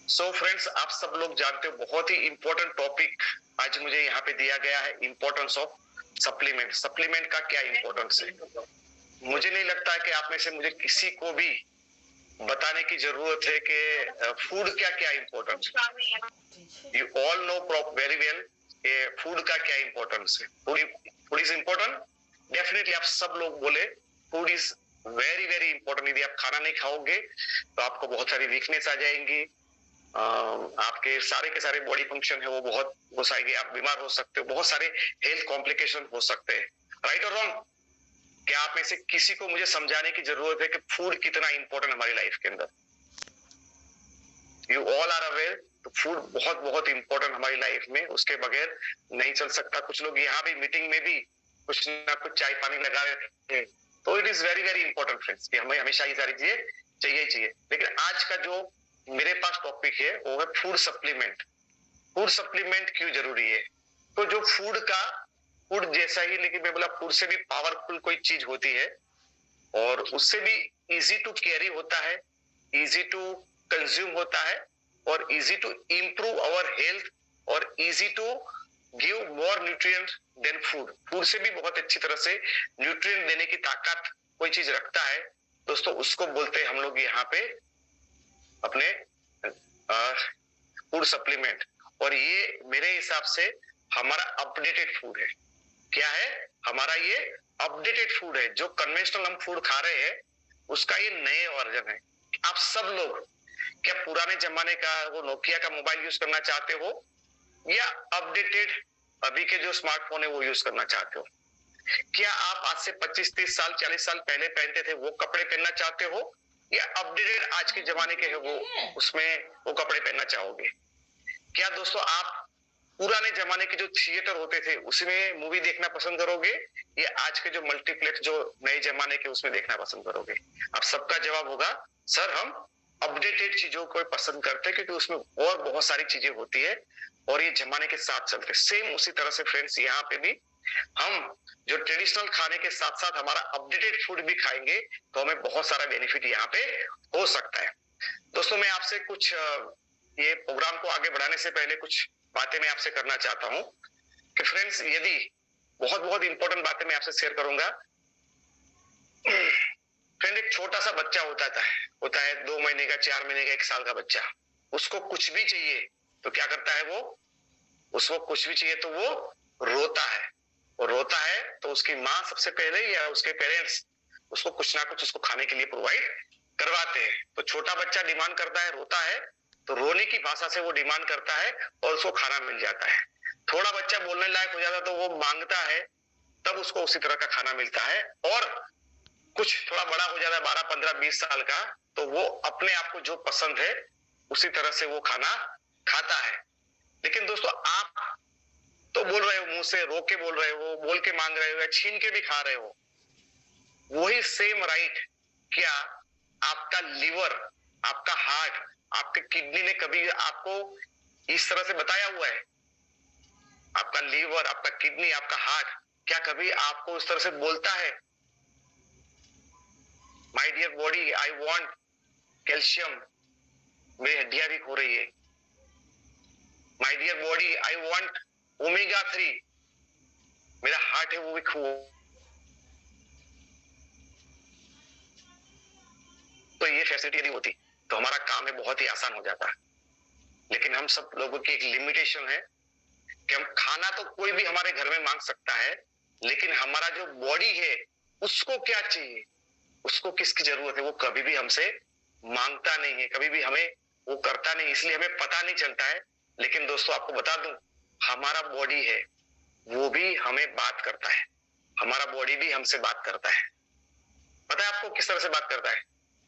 So friends, आप सब लोग जानते हो बहुत ही इंपॉर्टेंट टॉपिक आज मुझे यहाँ पे दिया गया है, इंपॉर्टेंस ऑफ सप्लीमेंट। सप्लीमेंट का क्या इंपॉर्टेंस है? मुझे नहीं लगता है कि आप में से मुझे किसी को भी बताने की जरूरत है कि फूड क्या क्या इंपॉर्टेंस है। You all know very well food का क्या इंपॉर्टेंस है। Food is important. डेफिनेटली आप सब लोग बोले food is very very important. यदि आप खाना नहीं खाओगे तो आपको बहुत सारी वीकनेस आ जाएंगी। आपके सारे के सारे बॉडी फंक्शन है वो बहुत घुसाएंगे, आप बीमार हो सकते हो, बहुत सारे हेल्थ कॉम्प्लिकेशन हो सकते हैं। राइट और रॉन्ग? क्या आप में से किसी को मुझे समझाने की जरूरत है कि फूड कितना इंपॉर्टेंट हमारी लाइफ के अंदर? यू ऑल आर अवेयर तो फूड बहुत बहुत इंपॉर्टेंट हमारी लाइफ में, उसके बगैर नहीं चल सकता। कुछ लोग यहाँ भी मीटिंग में भी कुछ ना कुछ चाय पानी लगा रहे हैं, तो it is very very important friends कि हमें हमेशा ये सारी चीजें चाहिए ही चाहिए। लेकिन आज का जो मेरे पास टॉपिक है वो है फूड सप्लीमेंट। फूड सप्लीमेंट क्यों जरूरी है? तो जो फूड जैसा ही, लेकिन मैं बोला फूड से भी पावरफुल कोई चीज होती है और उससे भी इजी टू कैरी होता है, इजी टू कंज्यूम होता है और easy to improve our health और easy to give more nutrient than food. Food से भी बहुत अच्छी तरह से न्यूट्रिएंट देने की ताकत कोई चीज रखता है दोस्तों, उसको बोलते हैं हम लोग यहाँ पे अपने फूड सप्लीमेंट। और ये मेरे हिसाब से हमारा अपडेटेड फूड है। क्या है? हमारा ये अपडेटेड फूड है। जो कन्वेंशनल हम फूड खा रहे हैं उसका ये नए वर्जन है। आप सब लोग क्या पुराने जमाने का वो नोकिया का मोबाइल यूज करना चाहते हो या अपडेटेड अभी के जो स्मार्टफोन है वो यूज करना चाहते हो? क्या आप आज से 25-30 साल 40 साल पहले पहनते थे वो कपड़े पहनना चाहते हो या अपडेटेड आज के जमाने के है वो उसमें वो कपड़े पहनना चाहोगे? क्या दोस्तों आप पुराने जमाने के जो थिएटर होते थे उसमें मूवी देखना पसंद करोगे या आज के जो मल्टीप्लेक्स जो नए जमाने के उसमें देखना पसंद करोगे? अब सबका जवाब होगा सर हम अपडेटेड चीजों को पसंद करते हैं क्योंकि उसमें और बहुत सारी चीजें होती है और ये जमाने के साथ चलते। सेम उसी तरह से फ्रेंड्स यहाँ पे भी हम जो ट्रेडिशनल खाने के साथ साथ हमारा अपडेटेड फूड भी खाएंगे तो हमें बहुत सारा बेनिफिट यहाँ पे हो सकता है। दोस्तों मैं आपसे कुछ ये प्रोग्राम को आगे बढ़ाने से पहले कुछ बातें मैं आपसे करना चाहता हूं कि फ्रेंड्स यदि बहुत बहुत इंपॉर्टेंट बातें मैं आपसे शेयर करूंगा। फ्रेंड एक छोटा सा बच्चा होता है 2 महीने का, 4 महीने का, 1 साल का बच्चा। उसको कुछ भी चाहिए तो क्या करता है वो? उसको कुछ भी चाहिए तो वो रोता है। और रोता है तो उसकी माँ सबसे पहले या उसके पेरेंट्स उसको कुछ ना कुछ उसको खाने के लिए प्रोवाइड करवाते हैं। तो छोटा बच्चा डिमांड करता है, रोता है तो रोने की भाषा से वो डिमांड करता है और उसको खाना मिल जाता है। थोड़ा बच्चा बोलने लायक हो जाता है तो वो मांगता है, तब उसको उसी तरह का खाना मिलता है। और कुछ थोड़ा बड़ा हो जाता है 12 15 20 साल का तो वो अपने आप को जो पसंद है उसी तरह से वो खाना खाता है। लेकिन दोस्तों आप तो बोल रहे हो, मुंह से रो के बोल रहे हो, बोल के मांग रहे हो या छीन के भी खा रहे हो। वही सेम राइट क्या आपका लीवर, आपका हार्ट, आपके किडनी ने कभी आपको इस तरह से बताया हुआ है? आपका लीवर, आपका किडनी, आपका हार्ट क्या कभी आपको इस तरह से बोलता है my dear body I want calcium, मेरी हड्डियां वीक हो रही है। My dear body I want omega 3, मेरा हार्ट है वो वीक हो। तो ये फैसिलिटी यदि होती तो हमारा काम है बहुत ही आसान हो जाता। लेकिन हम सब लोगों की एक लिमिटेशन है कि हम खाना तो कोई भी हमारे घर में मांग सकता है, लेकिन हमारा जो बॉडी है उसको क्या चाहिए, उसको किसकी जरूरत है, वो कभी भी हमसे मांगता नहीं है, कभी भी हमें वो करता नहीं, इसलिए हमें पता नहीं चलता है। लेकिन दोस्तों आपको बता दूं, हमारा बॉडी है वो भी हमें बात करता है, हमारा बॉडी भी हमसे बात करता है। पता है आपको किस तरह से बात करता है?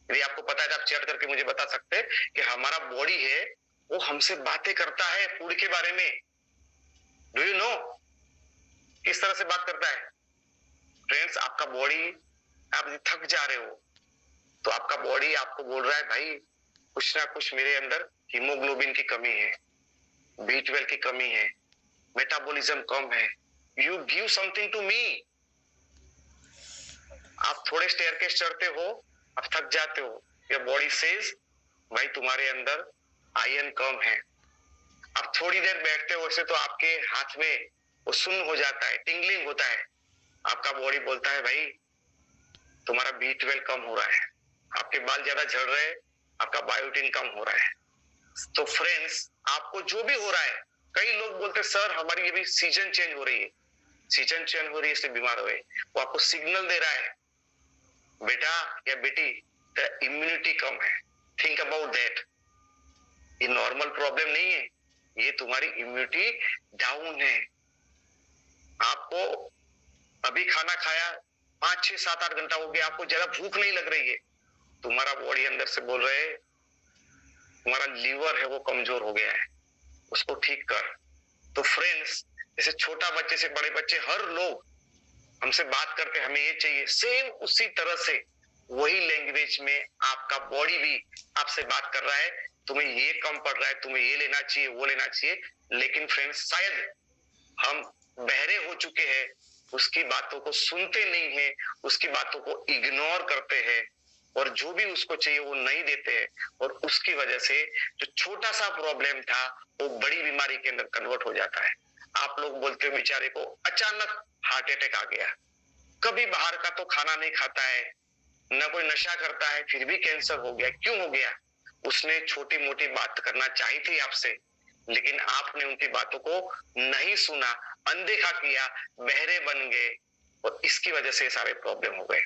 यदि आपको पता है तो आप चैट करके मुझे बता सकते हैं कि हमारा बॉडी है वो हमसे बातें करता है फूड के बारे में। डू यू नो किस तरह से बात करता है? फ्रेंड्स आपका बॉडी, आप थक जा रहे हो तो आपका बॉडी आपको बोल रहा है भाई कुछ ना कुछ मेरे अंदर हीमोग्लोबिन की कमी है, B12 की कमी है, मेटाबॉलिज्म कम है, you give something to me. आप थोड़े स्टेयरकेस चढ़ते हो, आप थक जाते हो, योर बॉडी सेज भाई तुम्हारे अंदर आयरन कम है। आप थोड़ी देर बैठते हो वैसे तो आपके हाथ में वो सुन्न हो जाता है, टिंगलिंग होता है, आपका बॉडी बोलता है भाई तुम्हारा B12 कम हो रहा है, आपके बाल ज्यादा झड़ रहे हैं, आपका बायोटिन कम हो रहा है। तो फ्रेंड्स, आपको जो भी हो रहा है, कई लोग बोलते हैं सर हमारी ये भी सीजन चेंज हो रही है, सीजन चेंज हो रही है इसलिए बीमार हुए। वो आपको सिग्नल दे रहा है बेटा या बेटी इम्यूनिटी कम है, थिंक अबाउट दैट। ये नॉर्मल प्रॉब्लम नहीं है, ये तुम्हारी इम्यूनिटी डाउन है। आपको अभी खाना खाया 5, 6, 7, 8 घंटा हो गया, आपको ज्यादा भूख नहीं लग रही है, तुम्हारा बॉडी अंदर से बोल रहे है तुम्हारा लीवर है वो कमजोर हो गया है, उसको ठीक कर। तो फ्रेंड्स, जैसे छोटा बच्चे से बड़े बच्चे हर लोग हमसे बात करते हमें ये चाहिए, सेम उसी तरह से वही लैंग्वेज में आपका बॉडी भी आपसे बात कर रहा है, तुम्हें ये कम पड़ रहा है, तुम्हें ये लेना चाहिए, वो लेना चाहिए। लेकिन फ्रेंड्स, शायद हम बहरे हो चुके हैं, उसकी बातों को सुनते नहीं है, उसकी बातों को इग्नोर करते हैं और जो भी उसको चाहिए वो नहीं देते हैं, और उसकी वजह से जो छोटा सा प्रॉब्लम था वो बड़ी बीमारी के अंदर कन्वर्ट हो जाता है। आप लोग बोलते हो बेचारे को अचानक हार्ट अटैक आ गया, कभी बाहर का तो खाना नहीं खाता है, न कोई नशा करता है, फिर भी कैंसर हो गया। क्यों हो गया? उसने छोटी मोटी बात करना चाहिए थी आपसे, लेकिन आपने उनकी बातों को नहीं सुना, अनदेखा किया, बहरे बन गए, और इसकी वजह से सारे प्रॉब्लम हो गए।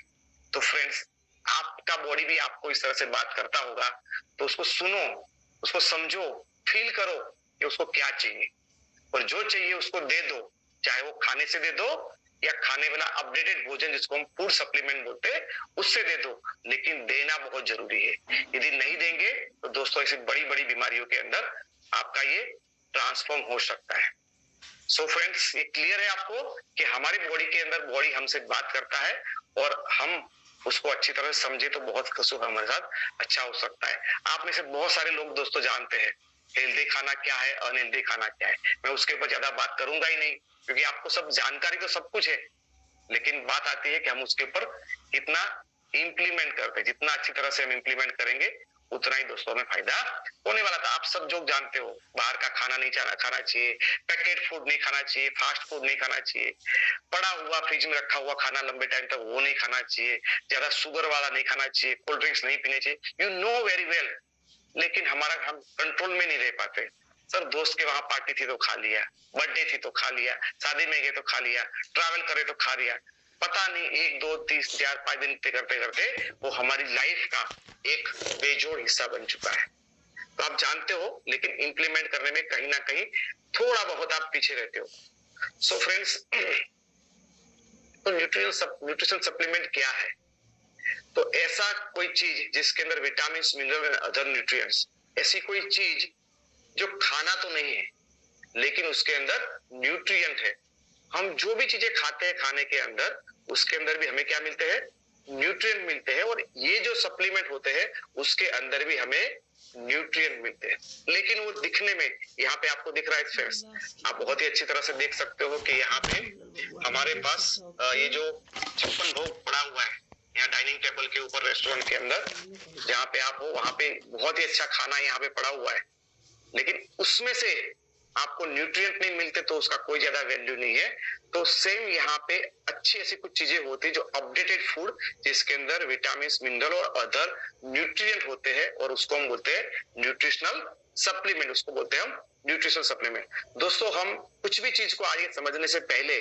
तो फ्रेंड्स, आपका बॉडी भी आपको इस तरह से बात करता होगा, तो उसको सुनो, उसको समझो, फील करो कि उसको क्या चाहिए, और जो चाहिए उसको दे दो, चाहे वो खाने से दे दो या खाने वाला अपडेटेड भोजन जिसको हम फूड सप्लीमेंट बोलते हैं उससे दे दो, लेकिन देना बहुत जरूरी है। यदि नहीं देंगे तो दोस्तों ऐसी बड़ी बड़ी बीमारियों के अंदर आपका ये ट्रांसफॉर्म हो सकता है। सो फ्रेंड्स, ये क्लियर है आपको कि हमारी बॉडी के अंदर बॉडी हमसे बात करता है, और हम उसको अच्छी तरह से समझे तो बहुत कुछ हमारे साथ अच्छा हो सकता है। आप में से बहुत सारे लोग दोस्तों जानते हैं हेल्दी खाना क्या है, अनहेल्दी खाना क्या है। मैं उसके ऊपर ज्यादा बात करूंगा ही नहीं, क्योंकि आपको सब जानकारी तो सब कुछ है, लेकिन बात आती है कि हम उसके ऊपर कितना इम्प्लीमेंट करते हैं। जितना अच्छी तरह से हम इम्प्लीमेंट करेंगे उतना ही दोस्तों में फायदा होने वाला था। आप सब जो जानते हो, बाहर का खाना नहीं खाना चाहिए, पैकेट फूड नहीं खाना चाहिए, फास्ट फूड नहीं खाना चाहिए, पड़ा हुआ फ्रिज में रखा हुआ खाना लंबे टाइम तक वो नहीं खाना चाहिए, ज्यादा शुगर वाला नहीं खाना चाहिए, कोल्ड ड्रिंक्स नहीं पीने चाहिए। यू नो वेरी वेल, लेकिन हमारा हम कंट्रोल में नहीं रह पाते। सर दोस्त के वहां पार्टी थी तो खा लिया, बर्थडे थी तो खा लिया, शादी में गए तो खा लिया, ट्रैवल करे तो खा लिया, पता नहीं 1, 2, 3, 4, 5 दिन करते करते वो हमारी लाइफ का एक बेजोड़ हिस्सा बन चुका है। तो आप जानते हो, लेकिन इंप्लीमेंट करने में कहीं ना कहीं थोड़ा बहुत आप पीछे रहते हो। सो फ्रेंड्स, तो न्यूट्रिशन सप्लीमेंट क्या है? तो ऐसा कोई चीज जिसके अंदर vitamin, mineral and other nutrients, ऐसी कोई चीज जो खाना तो नहीं है लेकिन उसके अंदर न्यूट्रिएंट है। हम जो भी चीजें खाते हैं खाने के अंदर, उसके अंदर भी हमें क्या मिलते हैं? न्यूट्रिएंट मिलते हैं। और ये जो सप्लीमेंट होते हैं उसके अंदर भी हमें न्यूट्रिएंट मिलते हैं, लेकिन वो दिखने में, यहाँ पे आपको दिख रहा है फ्रेंड्स, आप बहुत ही अच्छी तरह से देख सकते हो कि यहाँ पे हमारे पास ये जो 56 भोग पड़ा हुआ है यहाँ डाइनिंग टेबल के ऊपर रेस्टोरेंट के अंदर, जहाँ पे आप हो वहां पे बहुत ही अच्छा खाना यहाँ पे पड़ा हुआ है, लेकिन उसमें से आपको न्यूट्रिएंट नहीं मिलते तो उसका कोई ज्यादा वैल्यू नहीं है। तो सेम यहाँ पे अच्छी ऐसी कुछ चीजें होती है जो अपडेटेड फूड, जिसके अंदर विटामिन, मिनरल और अदर न्यूट्रिएंट होते हैं, और उसको हम बोलते हैं न्यूट्रिशनल सप्लीमेंट, उसको बोलते हैं हम न्यूट्रिशनल सप्लीमेंट। दोस्तों, हम कुछ भी चीज को आगे समझने से पहले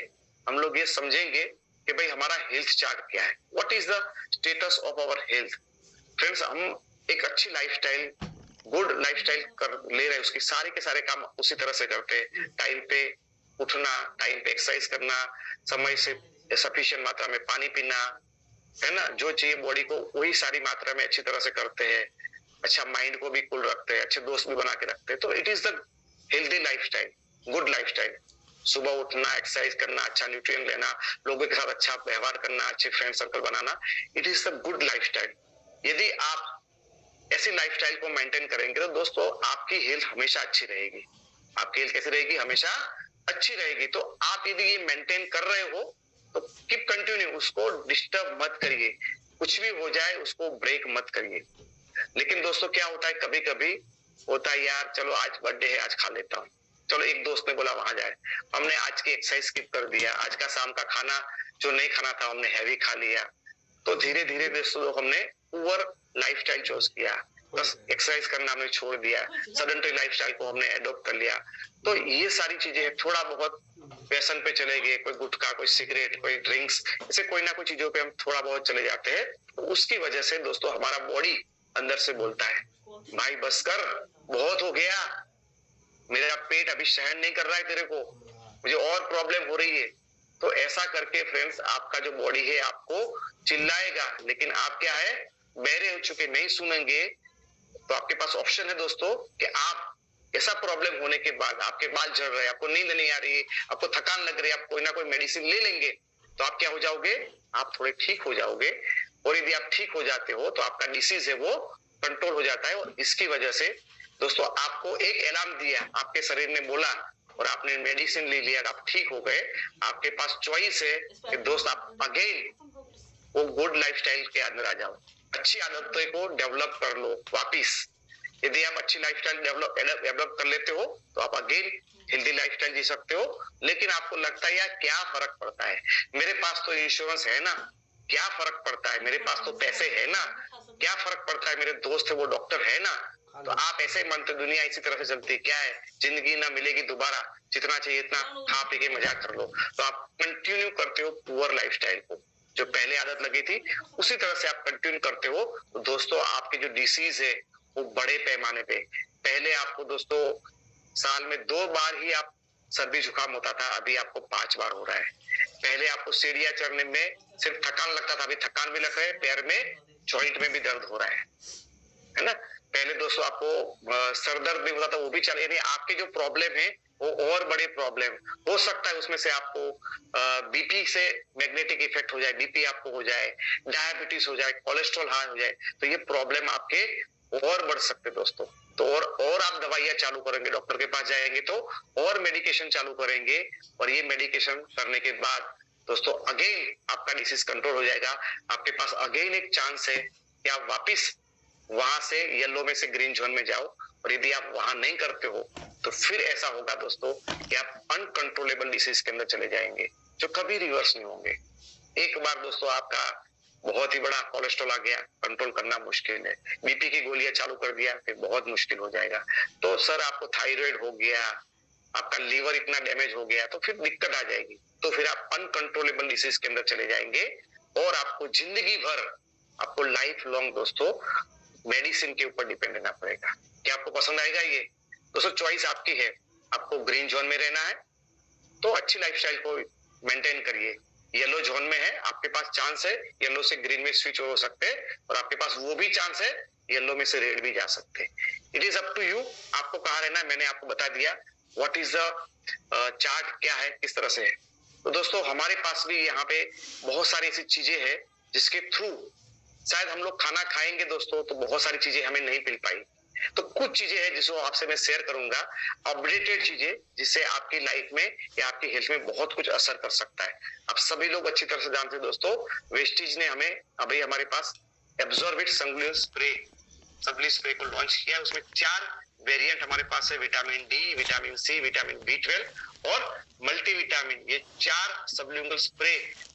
हम लोग ये समझेंगे कि भाई हमारा हेल्थ चार्ट क्या है, what is the status of our health. Friends, हम एक अच्छी लाइफस्टाइल, गुड लाइफस्टाइल कर ले रहे हैं, उसके सारे के सारे काम उसी तरह से करते हैं। टाइम पे उठना, टाइम पे एक्सरसाइज करना, समय से सफिशिएंट मात्रा में पानी पीना, है ना, जो चाहिए बॉडी को वही सारी मात्रा में अच्छी तरह से करते हैं। अच्छा माइंड को भी कूल रखते हैं, अच्छे दोस्त भी बना के रखते हैं। तो it is the healthy lifestyle, good lifestyle. सुबह उठना, एक्सरसाइज करना, अच्छा न्यूट्रिएंट लेना, लोगों के साथ अच्छा व्यवहार करना, अच्छे friend circle banana, it is the good lifestyle. यदि आप ऐसी लाइफस्टाइल को मेंटेन करेंगे तो दोस्तों आपकी हेल्थ हमेशा अच्छी रहेगी। आपकी हेल्थ कैसी रहेगी? हमेशा अच्छी रहेगी। तो आप यदि ये मेंटेन कर रहे हो तो कीप कंटिन्यू, उसको डिस्टर्ब मत करिए, कुछ भी हो जाए उसको ब्रेक मत करिए। लेकिन दोस्तों क्या होता है, कभी कभी होता है यार चलो आज बर्थडे है आज खा लेता हूँ, चलो एक दोस्त ने बोला वहां जाए, हमने आज की एक्सरसाइज स्किप कर दिया, आज का शाम का खाना जो नहीं खाना था हमने हैवी खा लिया। तो धीरे धीरे दोस्तों हमने पुअर लाइफस्टाइल चूज किया, बस एक्सरसाइज करना हमने छोड़ दिया, सेडेंटरी लाइफस्टाइल को हमने एडॉप्ट कर लिया। तो ये सारी चीजें थोड़ा बहुत व्यसन पे चले गए, कोई गुटखा कोई सिगरेट कोई ड्रिंक्स, ऐसे कोई ना कोई चीजों पे हम थोड़ा बहुत चले जाते हैं। तो उसकी वजह से दोस्तों हमारा बॉडी अंदर से बोलता है भाई बस कर, बहुत हो गया, मेरा पेट अभी सहन नहीं कर रहा है तेरे को, मुझे और प्रॉब्लम हो रही है। तो ऐसा करके फ्रेंड्स आपका जो बॉडी है आपको चिल्लाएगा, लेकिन आप क्या है बहरे हो चुके, नहीं सुनेंगे। तो आपके पास ऑप्शन है दोस्तों कि आप ऐसा प्रॉब्लम होने के बाद आपके बाल झड़ रहे हैं, आपको नींद नहीं आ रही है, आपको थकान लग रही है, आप कोई ना कोई मेडिसिन ले लेंगे तो आप क्या हो जाओगे, आप थोड़े ठीक हो जाओगे। और यदि आप ठीक हो जाते हो तो आपका डिसीज है वो कंट्रोल हो जाता है। और इसकी वजह से दोस्तों आपको एक अलार्म दिया, आपके शरीर ने बोला और आपने मेडिसिन ले लिया, आप ठीक हो गए, आपके पास चॉइस है कि दोस्त आप अगेन वो गुड लाइफस्टाइल के अंदर आ जाओ, अच्छी आदतों को डेवलप कर लो वापिस। यदि आप अच्छी लाइफस्टाइल डेवलप कर लेते हो तो आप अगेन हेल्दी लाइफस्टाइल जी सकते हो। लेकिन आपको लगता है यार क्या फर्क पड़ता है, मेरे पास तो इंश्योरेंस है ना, क्या फर्क पड़ता है, मेरे पास तो पैसे है ना, क्या फर्क पड़ता है, मेरे दोस्त है वो डॉक्टर है ना। तो आप ऐसे मानते दुनिया इसी तरह से चलती, क्या है जिंदगी ना मिलेगी दोबारा, जितना चाहिए इतना खा पी के मजाक कर लो। तो आप कंटिन्यू करते हो पुअर लाइफस्टाइल को, जो पहले आदत लगी थी उसी तरह से आप कंटिन्यू करते हो। तो दोस्तों आपके जो डिसीज है वो बड़े पैमाने पे, पहले आपको दोस्तों साल में 2 बार ही आप सर्दी जुकाम होता था, अभी आपको 5 बार हो रहा है। पहले आपको सीढ़ियां चढ़ने में सिर्फ थकान लगता था, अभी थकान भी लग रहा है, पैर में जॉइंट में भी दर्द हो रहा है ना। पहले दोस्तों आपको सर दर्द भी होता था, वो भी चले, यानी आपके जो प्रॉब्लम है वो और बड़े प्रॉब्लम हो सकता है, उसमें से आपको बीपी से मैग्नेटिक इफेक्ट हो जाए, बीपी आपको हो जाए, डायबिटीज हो जाए, कोलेस्ट्रॉल हाई हो जाए, तो ये प्रॉब्लम आपके और बढ़ सकते दोस्तों। तो और आप दवाइयां चालू करेंगे, डॉक्टर के पास जाएंगे तो और मेडिकेशन चालू करेंगे, और ये मेडिकेशन करने के बाद दोस्तों अगेन आपका डिसीज कंट्रोल हो जाएगा। आपके पास अगेन एक चांस है कि आप वापिस वहां से येलो में से ग्रीन जोन में जाओ। और यदि आप वहां नहीं करते हो तो फिर ऐसा होगा दोस्तों कि आप अनकंट्रोलेबल डिसीज के अंदर चले जाएंगे जो कभी रिवर्स नहीं होंगे। एक बार दोस्तों आपका बहुत ही बड़ा कोलेस्ट्रॉल आ गया, कंट्रोल करना मुश्किल है, बीपी की गोलियां चालू कर दिया फिर बहुत मुश्किल हो जाएगा। तो सर आपको थायराइड हो गया, आपका लीवर इतना डैमेज हो गया, तो फिर दिक्कत आ जाएगी, तो फिर आप अनकंट्रोलेबल डिसीज के अंदर चले जाएंगे और आपको जिंदगी भर, आपको लाइफ लॉन्ग दोस्तों मेडिसिन के ऊपर डिपेंड रहना पड़ेगा। क्या आपको पसंद आएगा ये दोस्तों? चॉइस आपकी है, आपको ग्रीन जोन में रहना है तो अच्छी लाइफस्टाइल को मेंटेन करिए। येलो जोन में है, आपके पास चांस है येलो से ग्रीन में स्विच हो सकते हैं, और आपके पास वो भी चांस है येलो में से रेड भी जा सकते हैं। It is up to you, आपको कहाँ रहना है। मैंने आपको बता दिया व्हाट इज द चार्ट, क्या है किस तरह से है। तो दोस्तों हमारे पास भी यहाँ पे बहुत सारी ऐसी चीजें हैं जिसके थ्रू शायद हम लोग खाना खाएंगे दोस्तों तो बहुत सारी चीजें हमें नहीं मिल पाई। तो कुछ चीजें हैं जिसको आपसे मैं शेयर करूंगा, अपडेटेड चीजें, जिससे आपकी लाइफ में या आपकी हेल्थ में बहुत कुछ असर कर सकता है। आप सभी लोग अच्छी तरह से जानते हैं दोस्तों, वेस्टीज ने हमें अभी हमारे पास एब्जॉर्बिट संगुलिन स्प्रे, संगुलिन स्प्रे को लॉन्च किया है। उसमें 4 वेरिएंट हमारे पास है, vitamin D, vitamin C, vitamin B12 और मल्टीविटामिन। ये 4 सबलिंगुअल स्प्रे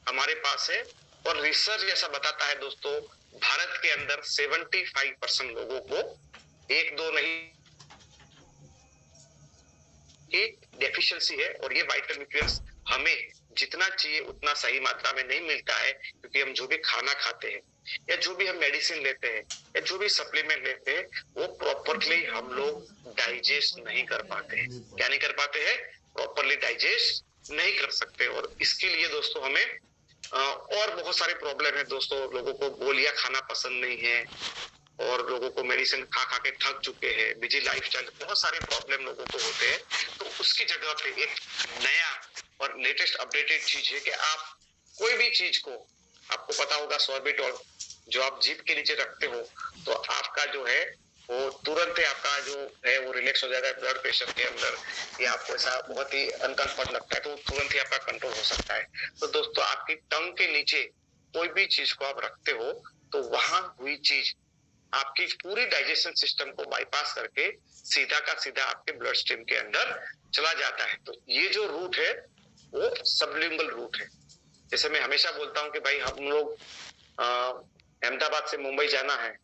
हमारे पास है। और रिसर्च ऐसा बताता है दोस्तों, भारत के अंदर 75% लोगों को, 1-2 नहीं की डेफिशिएंसी है, और ये वाइटल न्यूट्रिएंट्स हमें जितना चाहिए उतना सही मात्रा में नहीं मिलता है, क्योंकि हम जो भी खाना खाते हैं या जो भी हम मेडिसिन लेते हैं या जो भी सप्लीमेंट लेते हैं वो प्रॉपरली हम लोग डाइजेस्ट नहीं कर पाते हैं। क्या नहीं कर पाते हैं? प्रॉपरली डाइजेस्ट नहीं कर सकते। और इसके लिए दोस्तों हमें और बहुत सारे प्रॉब्लम है दोस्तों। लोगों को गोलियां खाना पसंद नहीं है, और लोगों को मेडिसिन खा खा के थक चुके हैं, बिजी लाइफस्टाइल, बहुत सारे प्रॉब्लम लोगों को होते हैं। तो उसकी जगह पे एक नया और लेटेस्ट अपडेटेड चीज है कि आप कोई भी चीज को, आपको पता होगा सॉर्बिटॉल जो आप जीभ के नीचे रखते हो तो आपका जो है वो तुरंत आपका जो है वो रिलैक्स हो जाएगा ब्लड प्रेशर के अंदर, या आपको ऐसा बहुत ही अनकंफर्ट लगता है तो तुरंत ही आपका कंट्रोल हो सकता है। तो दोस्तों आपकी टंग के नीचे कोई भी चीज को आप रखते हो तो वहां हुई चीज आपकी पूरी डाइजेशन सिस्टम को बाईपास करके सीधा का सीधा आपके ब्लड स्ट्रीम के अंदर चला जाता है। तो ये जो रूट है वो सबलिंगुअल रूट है। जैसे मैं हमेशा बोलता हूँ कि भाई हम लोग अहमदाबाद से मुंबई जाना है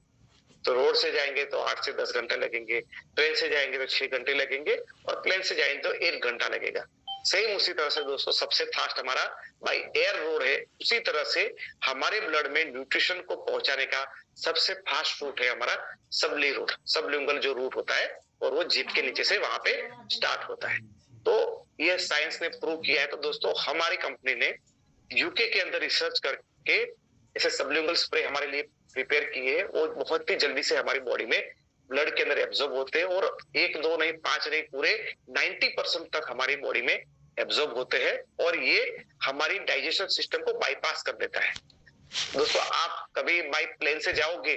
तो रोड से जाएंगे तो 8 से 10 घंटे लगेंगे, ट्रेन से जाएंगे तो 6 घंटे लगेंगे और प्लेन से जाएंगे तो 1 घंटा लगेगा। सेम उसी तरह से दोस्तों सबसे फास्ट हमारा बाई एयर रोड है। उसी तरह से हमारे ब्लड में न्यूट्रिशन को पहुंचाने का सबसे फास्ट रूट है हमारा सबली रूट, सबलिंगुअल जो रूट होता है और वो जीभ के नीचे से वहां पे स्टार्ट होता है। तो ये साइंस ने प्रूव किया है। तो दोस्तों हमारी कंपनी ने यूके के अंदर रिसर्च करके ऐसे सबलिंगुअल स्प्रे हमारे लिए प्रिपेयर किए वो बहुत ही जल्दी से हमारी बॉडी में ब्लड के अंदर एब्जॉर्ब होते हैं और 1 2 नहीं 5 नहीं पूरे 90% तक हमारी बॉडी में एब्जॉर्ब होते हैं और ये हमारी डाइजेशन सिस्टम को बाईपास कर देता है। दोस्तों आप कभी बाई प्लेन से जाओगे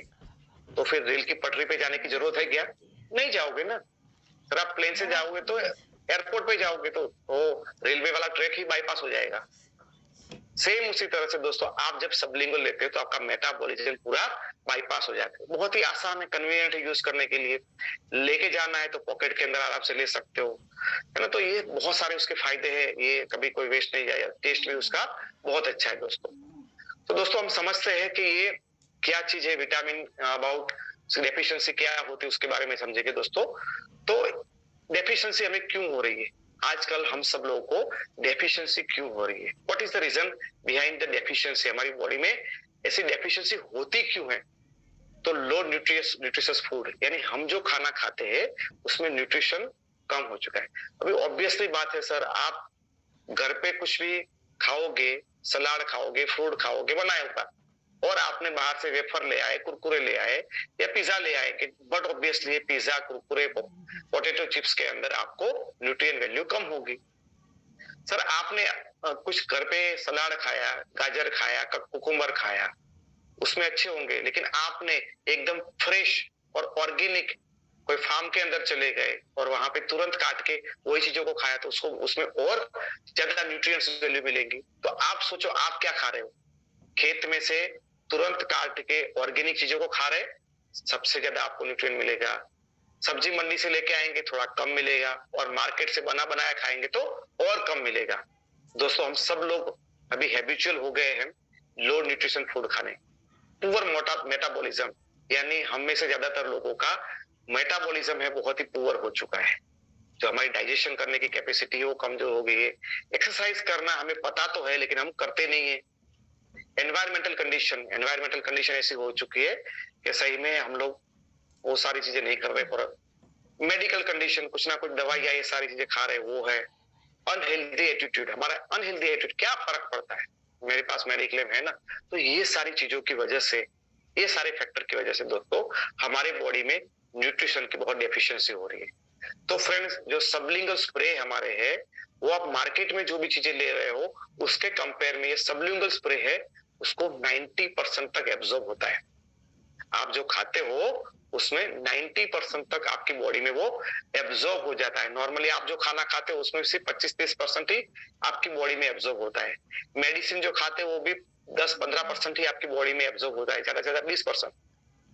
तो फिर रेल की पटरी पे जाने की जरूरत है क्या? नहीं जाओगे ना। अगर आप प्लेन से जाओगे तो एयरपोर्ट पे जाओगे तो वो रेलवे वाला ट्रैक ही बाईपास हो जाएगा। सेम उसी तरह से दोस्तों आप जब सबलिंगुअल लेते हो तो आपका मेटाबॉलिज्म पूरा बाईपास हो जाता है। बहुत ही आसान है, कन्वीनियंट है यूज करने के लिए। लेके जाना है तो पॉकेट के अंदर आराम से ले सकते हो, है ना। तो ये बहुत सारे उसके फायदे हैं, ये कभी कोई वेस्ट नहीं जाएगा। टेस्ट भी उसका बहुत अच्छा है दोस्तों। तो दोस्तों हम समझते हैं कि ये क्या चीज है, विटामिन अबाउट डेफिशिएंसी क्या होती है उसके बारे में समझेंगे दोस्तों। तो डेफिशिएंसी हमें क्यों हो रही है, आजकल हम सब लोगों को डेफिशिएंसी क्यों हो रही है, what is the reason behind the deficiency, हमारी बॉडी में ऐसी डेफिशिएंसी होती क्यों है। तो लो न्यूट्रिशियस फूड, यानी हम जो खाना खाते हैं उसमें न्यूट्रिशन कम हो चुका है। अभी ऑब्वियसली बात है सर, आप घर पे कुछ भी खाओगे, सलाद खाओगे, फ्रूट खाओगे बनाया होगा और आपने बाहर से वेफर ले आए, कुरकुरे ले आए या पिज्जा ले आए, but obviously pizza, Kurkure, potato chips के अंदर आपको न्यूट्रिएंट वैल्यू कम होगी। सर आपने कुछ घर पे सलाद खाया, गाजर खाया, कुकुम्बर खाया, उसमें अच्छे होंगे, लेकिन आपने एकदम फ्रेश और ऑर्गेनिक कोई फार्म के अंदर चले गए और वहां पे तुरंत काट के वही चीजों को खाया तो उसको उसमें और ज्यादा न्यूट्रिएंट्स वैल्यू मिलेंगी। तो आप सोचो आप क्या खा रहे हो, खेत में से तुरंत काट के ऑर्गेनिक चीजों को खा रहे, सबसे ज्यादा आपको न्यूट्रिएंट मिलेगा। सब्जी मंडी से लेके आएंगे थोड़ा कम मिलेगा और मार्केट से बना बनाया खाएंगे तो और कम मिलेगा। दोस्तों हम सब लोग अभी हैबिचुअल हो गए हैं लो न्यूट्रिशन फूड खाने, पुअर मेटाबॉलिज्म, यानी हम में से ज्यादातर लोगों का मेटाबॉलिज्म है बहुत ही पुअर हो चुका है। जो हमारी डाइजेशन करने की कैपेसिटी है वो कमजोर हो गई है। एक्सरसाइज करना हमें पता तो है लेकिन हम करते नहीं है। एनवायरमेंटल कंडीशन ऐसी हो चुकी है कि सही में हम लोग वो सारी चीजें नहीं कर रहे। पर मेडिकल कंडीशन, कुछ ना कुछ दवाइयां ये सारी चीजें खा रहे, वो है अनहेल्दी एटीट्यूड। हमारा अनहेल्दी एटीट्यूड क्या फर्क पड़ता है, मेरे पास मेडिक्लेम है ना। तो ये सारी चीजों की वजह से, ये सारे फैक्टर की वजह से दोस्तों हमारे बॉडी में न्यूट्रिशन की बहुत डेफिशिएंसी हो रही है। तो फ्रेंड्स जो सबलिंगुअल स्प्रे हमारे है वो आप मार्केट में जो भी चीजें ले रहे हो उसके कंपेयर में ये सबलिंगुअल स्प्रे है, उसको 90% तक एब्जॉर्ब होता है। आप जो खाते हो उसमें 90% तक आपकी बॉडी में वो एब्जॉर्ब हो जाता है। नॉर्मली आप जो खाना खाते हो उसमें सिर्फ 25-30% ही आपकी बॉडी में एब्जॉर्ब होता है। मेडिसिन जो खाते हो वो भी 10-15% ही आपकी बॉडी में एब्जॉर्ब होता है, ज्यादा से ज्यादा 20%।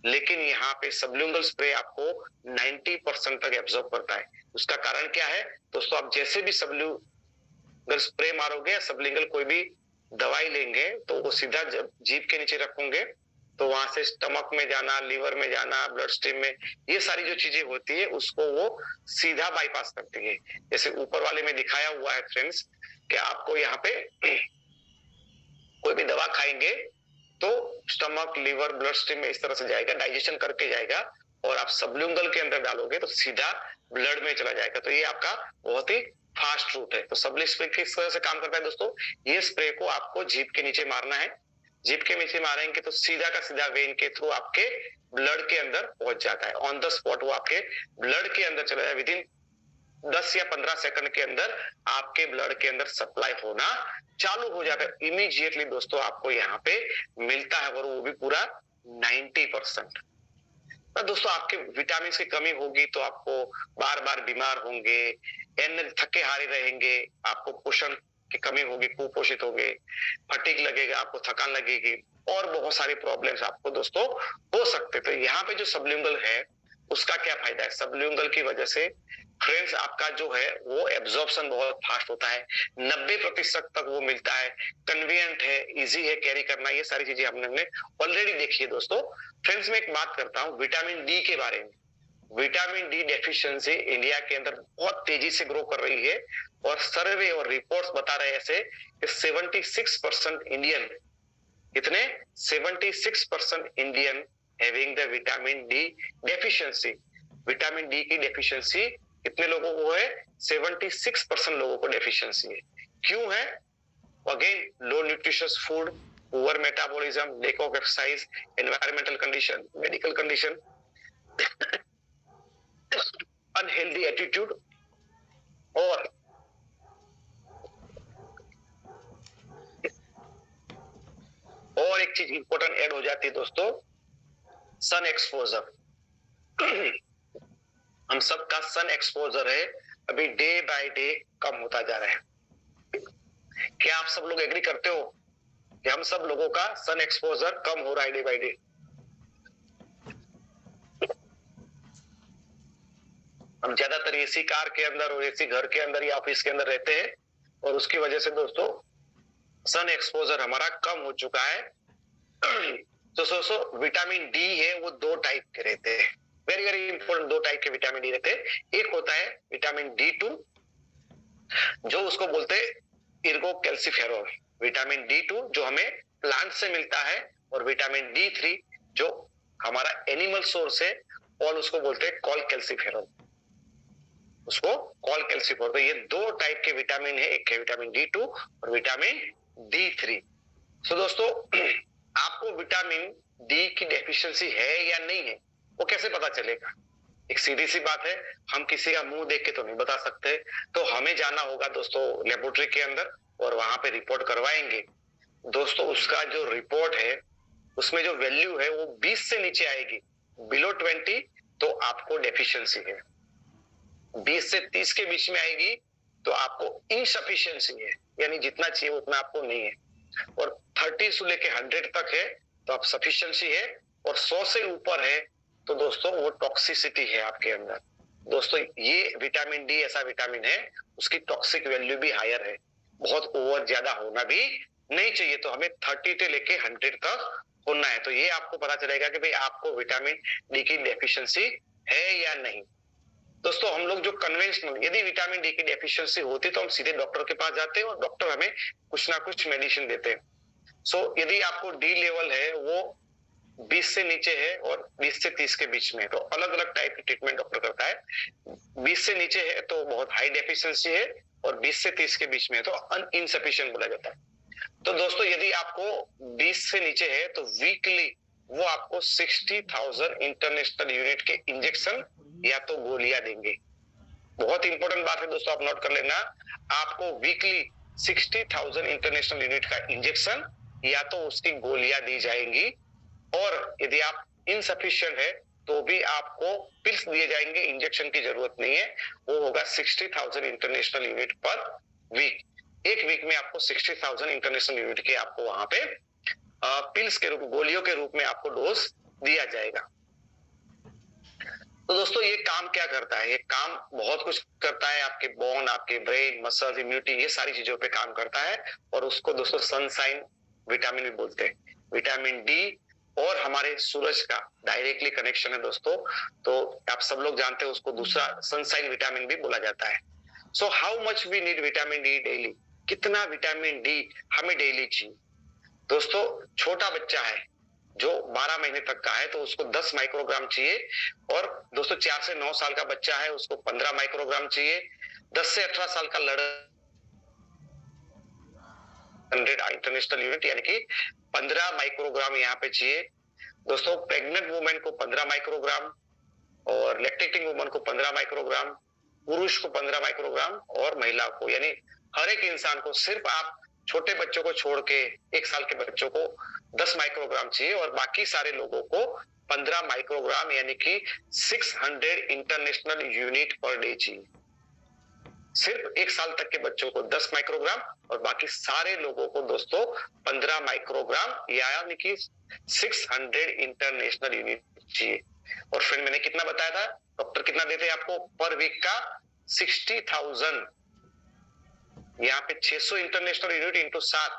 लेकिन यहाँ पे सबलिंगुअल स्प्रे आपको 90% तक एब्जॉर्ब करता है। उसका कारण क्या है दोस्तों, आप जैसे भी सबलिंगुअल स्प्रे मारोगे, सबलिंगुअल कोई भी दवाई लेंगे तो वो सीधा जीभ के नीचे रखोगे तो वहां से स्टमक में जाना, लीवर में जाना, ब्लड स्ट्रीम में, ये सारी जो चीजें होती है उसको वो सीधा बाईपास करती है। जैसे ऊपर वाले में दिखाया हुआ है फ्रेंड्स कि आपको यहाँ पे कोई भी दवा खाएंगे तो स्टमक, लीवर, ब्लड स्ट्रीम में इस तरह से जाएगा, डाइजेशन करके जाएगा और आप सबलिंगुअल के अंदर डालोगे तो सीधा ब्लड में चला जाएगा। तो ये आपका बहुत ही फास्ट रूट है। तो सबलिंगुअल स्प्रे किस तरह से काम करता है दोस्तों, ये स्प्रे को आपको जीभ के नीचे मारना है। जीभ के नीचे मारेंगे तो सीधा का सीधा वेन के थ्रू आपके ब्लड के अंदर पहुंच जाता है। ऑन द स्पॉट वो आपके ब्लड के अंदर चला जाए, विदिन 10 या 15 सेकंड के अंदर आपके ब्लड के अंदर सप्लाई होना चालू हो जाता है। इमीडिएटली दोस्तों आपको यहाँ पे मिलता है और वो भी पूरा 90%। दोस्तों आपके विटामिन की कमी होगी तो आपको बार बार बीमार होंगे, थके हारे रहेंगे, आपको पोषण की कमी होगी, कुपोषित होंगे, फटीग लगेगा, आपको थकान लगेगी, और बहुत सारी प्रॉब्लम्स आपको दोस्तों हो सकते। तो यहाँ पे जो सबलिंगुअल है उसका क्या फायदा है? सबलिंगुअल की वजह से फ्रेंड्स आपका जो है वो एब्जॉर्प्शन बहुत फास्ट होता है, 90% तक वो मिलता है, कन्वीनियंट है, इजी है कैरी करना, ये सारी चीजें हमने ऑलरेडी देखी है दोस्तों। फ्रेंड्स मैं एक बात करता हूँ विटामिन डी के बारे में। विटामिन डी डेफिशिएंसी इंडिया के अंदर बहुत तेजी से ग्रो कर रही है और सर्वे और रिपोर्ट्स बता रहे हैं ऐसे कि 76% इंडियन, कितने 76% Indian having the vitamin D deficiency. Vitamin D की डेफिशिएंसी कितने लोगों को है? 76% लोगों को डेफिशिएंसी है। क्यों है? Again low nutritious food, poor metabolism, lack of exercise, environmental condition, medical condition, unhealthy attitude और एक चीज इंपॉर्टेंट ऐड हो जाती है दोस्तों, सन एक्सपोजर। हम सबका सन एक्सपोजर है अभी डे बाय डे कम होता जा रहा है। क्या आप सब लोग एग्री करते हो कि हम सब लोगों का सन एक्सपोजर कम हो रहा है डे बाय डे? हम ज्यादातर एसी कार के अंदर और एसी घर के अंदर या ऑफिस के अंदर रहते हैं और उसकी वजह से दोस्तों सन एक्सपोजर हमारा कम हो चुका है। तो विटामिन डी है वो दो टाइप के रहते हैं, वेरी वेरी इंपॉर्टेंट, दो टाइप के विटामिन डी रहते हैं। एक होता है विटामिन D2 जो उसको बोलते हैं इर्गो कैल्सिफेरॉल, विटामिन D2 जो हमें प्लांट से मिलता है, और विटामिन D3 जो हमारा एनिमल सोर्स है और उसको बोलते हैं कॉल कैल्सिफेरॉल, उसको कॉल कैल्सिफेरॉल। तो ये दो टाइप के विटामिन है, एक है विटामिन D2 और विटामिन D3। सो दोस्तों आपको विटामिन डी की डेफिशिएंसी है या नहीं है वो कैसे पता चलेगा? एक सीधी सी बात है, हम किसी का मुंह देख के तो नहीं बता सकते, तो हमें जाना होगा दोस्तों लेबोरेटरी के अंदर और वहां पे रिपोर्ट करवाएंगे। दोस्तों उसका जो रिपोर्ट है उसमें जो वैल्यू है वो 20 से नीचे आएगी, बिलो 20 तो आपको डेफिशिएंसी है, 20 से 30 के बीच में आएगी तो आपको इनसफिशिएंसी है, यानी जितना चाहिए उतना आपको नहीं है, और 30 से लेके 100 तक है तो आप सफिशिएंसी है, और 100 से ऊपर है तो दोस्तों वो टॉक्सिसिटी है आपके अंदर। दोस्तों ये विटामिन डी ऐसा विटामिन है उसकी टॉक्सिक वैल्यू भी हायर है, बहुत ओवर ज्यादा होना भी नहीं चाहिए, तो हमें 30 से लेके 100 तक होना है। तो ये आपको पता चलेगा कि भाई आपको विटामिन डी की डेफिशिएंसी है या नहीं। दोस्तों हम लोग जो कन्वेंशनल, यदि विटामिन डी की डेफिशिएंसी होती तो हम सीधे डॉक्टर के पास जाते हैं और डॉक्टर हमें कुछ ना कुछ मेडिसिन देते हैं। यदि आपको डी लेवल है वो 20 से नीचे है और 20 से 30 के बीच में, तो अलग अलग टाइप की ट्रीटमेंट डॉक्टर करता है। 20 से नीचे है तो बहुत हाई डेफिशिएंसी है, और 20 से 30 के बीच में है तो इनसफिशिएंट बोला जाता है। तो दोस्तों यदि आपको 20 से नीचे है तो वीकली वो आपको 60,000 इंटरनेशनल यूनिट के इंजेक्शन या तो गोलियां देंगे। बहुत इंपॉर्टेंट बात है दोस्तों, आप नोट कर लेना, आपको वीकली 60,000 इंटरनेशनल यूनिट का इंजेक्शन या तो उसकी गोलियां दी जाएंगी, और यदि आप इनसफिशिएंट है तो भी आपको पिल्स दिए जाएंगे, इंजेक्शन की जरूरत नहीं है। वो होगा 60,000 इंटरनेशनल यूनिट पर वीक। एक वीक में आपको 60,000 इंटरनेशनल यूनिट के आपको वहां पे पिल्स के रूप, गोलियों के रूप में आपको डोज दिया जाएगा। तो दोस्तों ये काम क्या करता है? ये काम बहुत कुछ करता है, आपके बोन, आपके ब्रेन, मसल्स, इम्यूनिटी, ये सारी चीजों पे काम करता है, और उसको दोस्तों सनशाइन विटामिन भी बोलते हैं। विटामिन डी और हमारे सूरज का डायरेक्टली कनेक्शन है दोस्तों, तो आप सब लोग जानते हैं उसको दूसरा सनशाइन विटामिन भी बोला जाता है। So how much we need vitamin D daily, कितना विटामिन डी हमें डेली चाहिए? दोस्तों छोटा बच्चा है जो 12 महीने तक का है तो उसको 10 माइक्रोग्राम चाहिए, और दोस्तों 4 से 9 साल का बच्चा है उसको 15 माइक्रोग्राम चाहिए, 10 से 18 साल का लड़का 100 इंटरनेशनल यूनिट यानी कि 15 माइक्रोग्राम यहाँ पे चाहिए। दोस्तों प्रेग्नेंट वुमेन को 15 माइक्रोग्राम, और लैक्टेटिंग वुमन को 15 माइक्रोग्राम, पुरुष को 15 माइक्रोग्राम, और महिला को, यानी हर एक इंसान को, सिर्फ आप छोटे बच्चों को छोड़ के 1 साल के बच्चों को 10 माइक्रोग्राम चाहिए, और बाकी सारे लोगों को 15 माइक्रोग्राम यानी कि 600 इंटरनेशनल यूनिट पर डे चाहिए। सिर्फ 1 साल तक के बच्चों को 10 माइक्रोग्राम और बाकी सारे लोगों को दोस्तों 15 माइक्रोग्राम यानी कि 600 इंटरनेशनल यूनिट चाहिए। और फ्रेंड मैंने कितना बताया था, डॉक्टर कितना देते हैं आपको पर वीक का 60,000, यहाँ पे 600 इंटरनेशनल यूनिट इंटू 7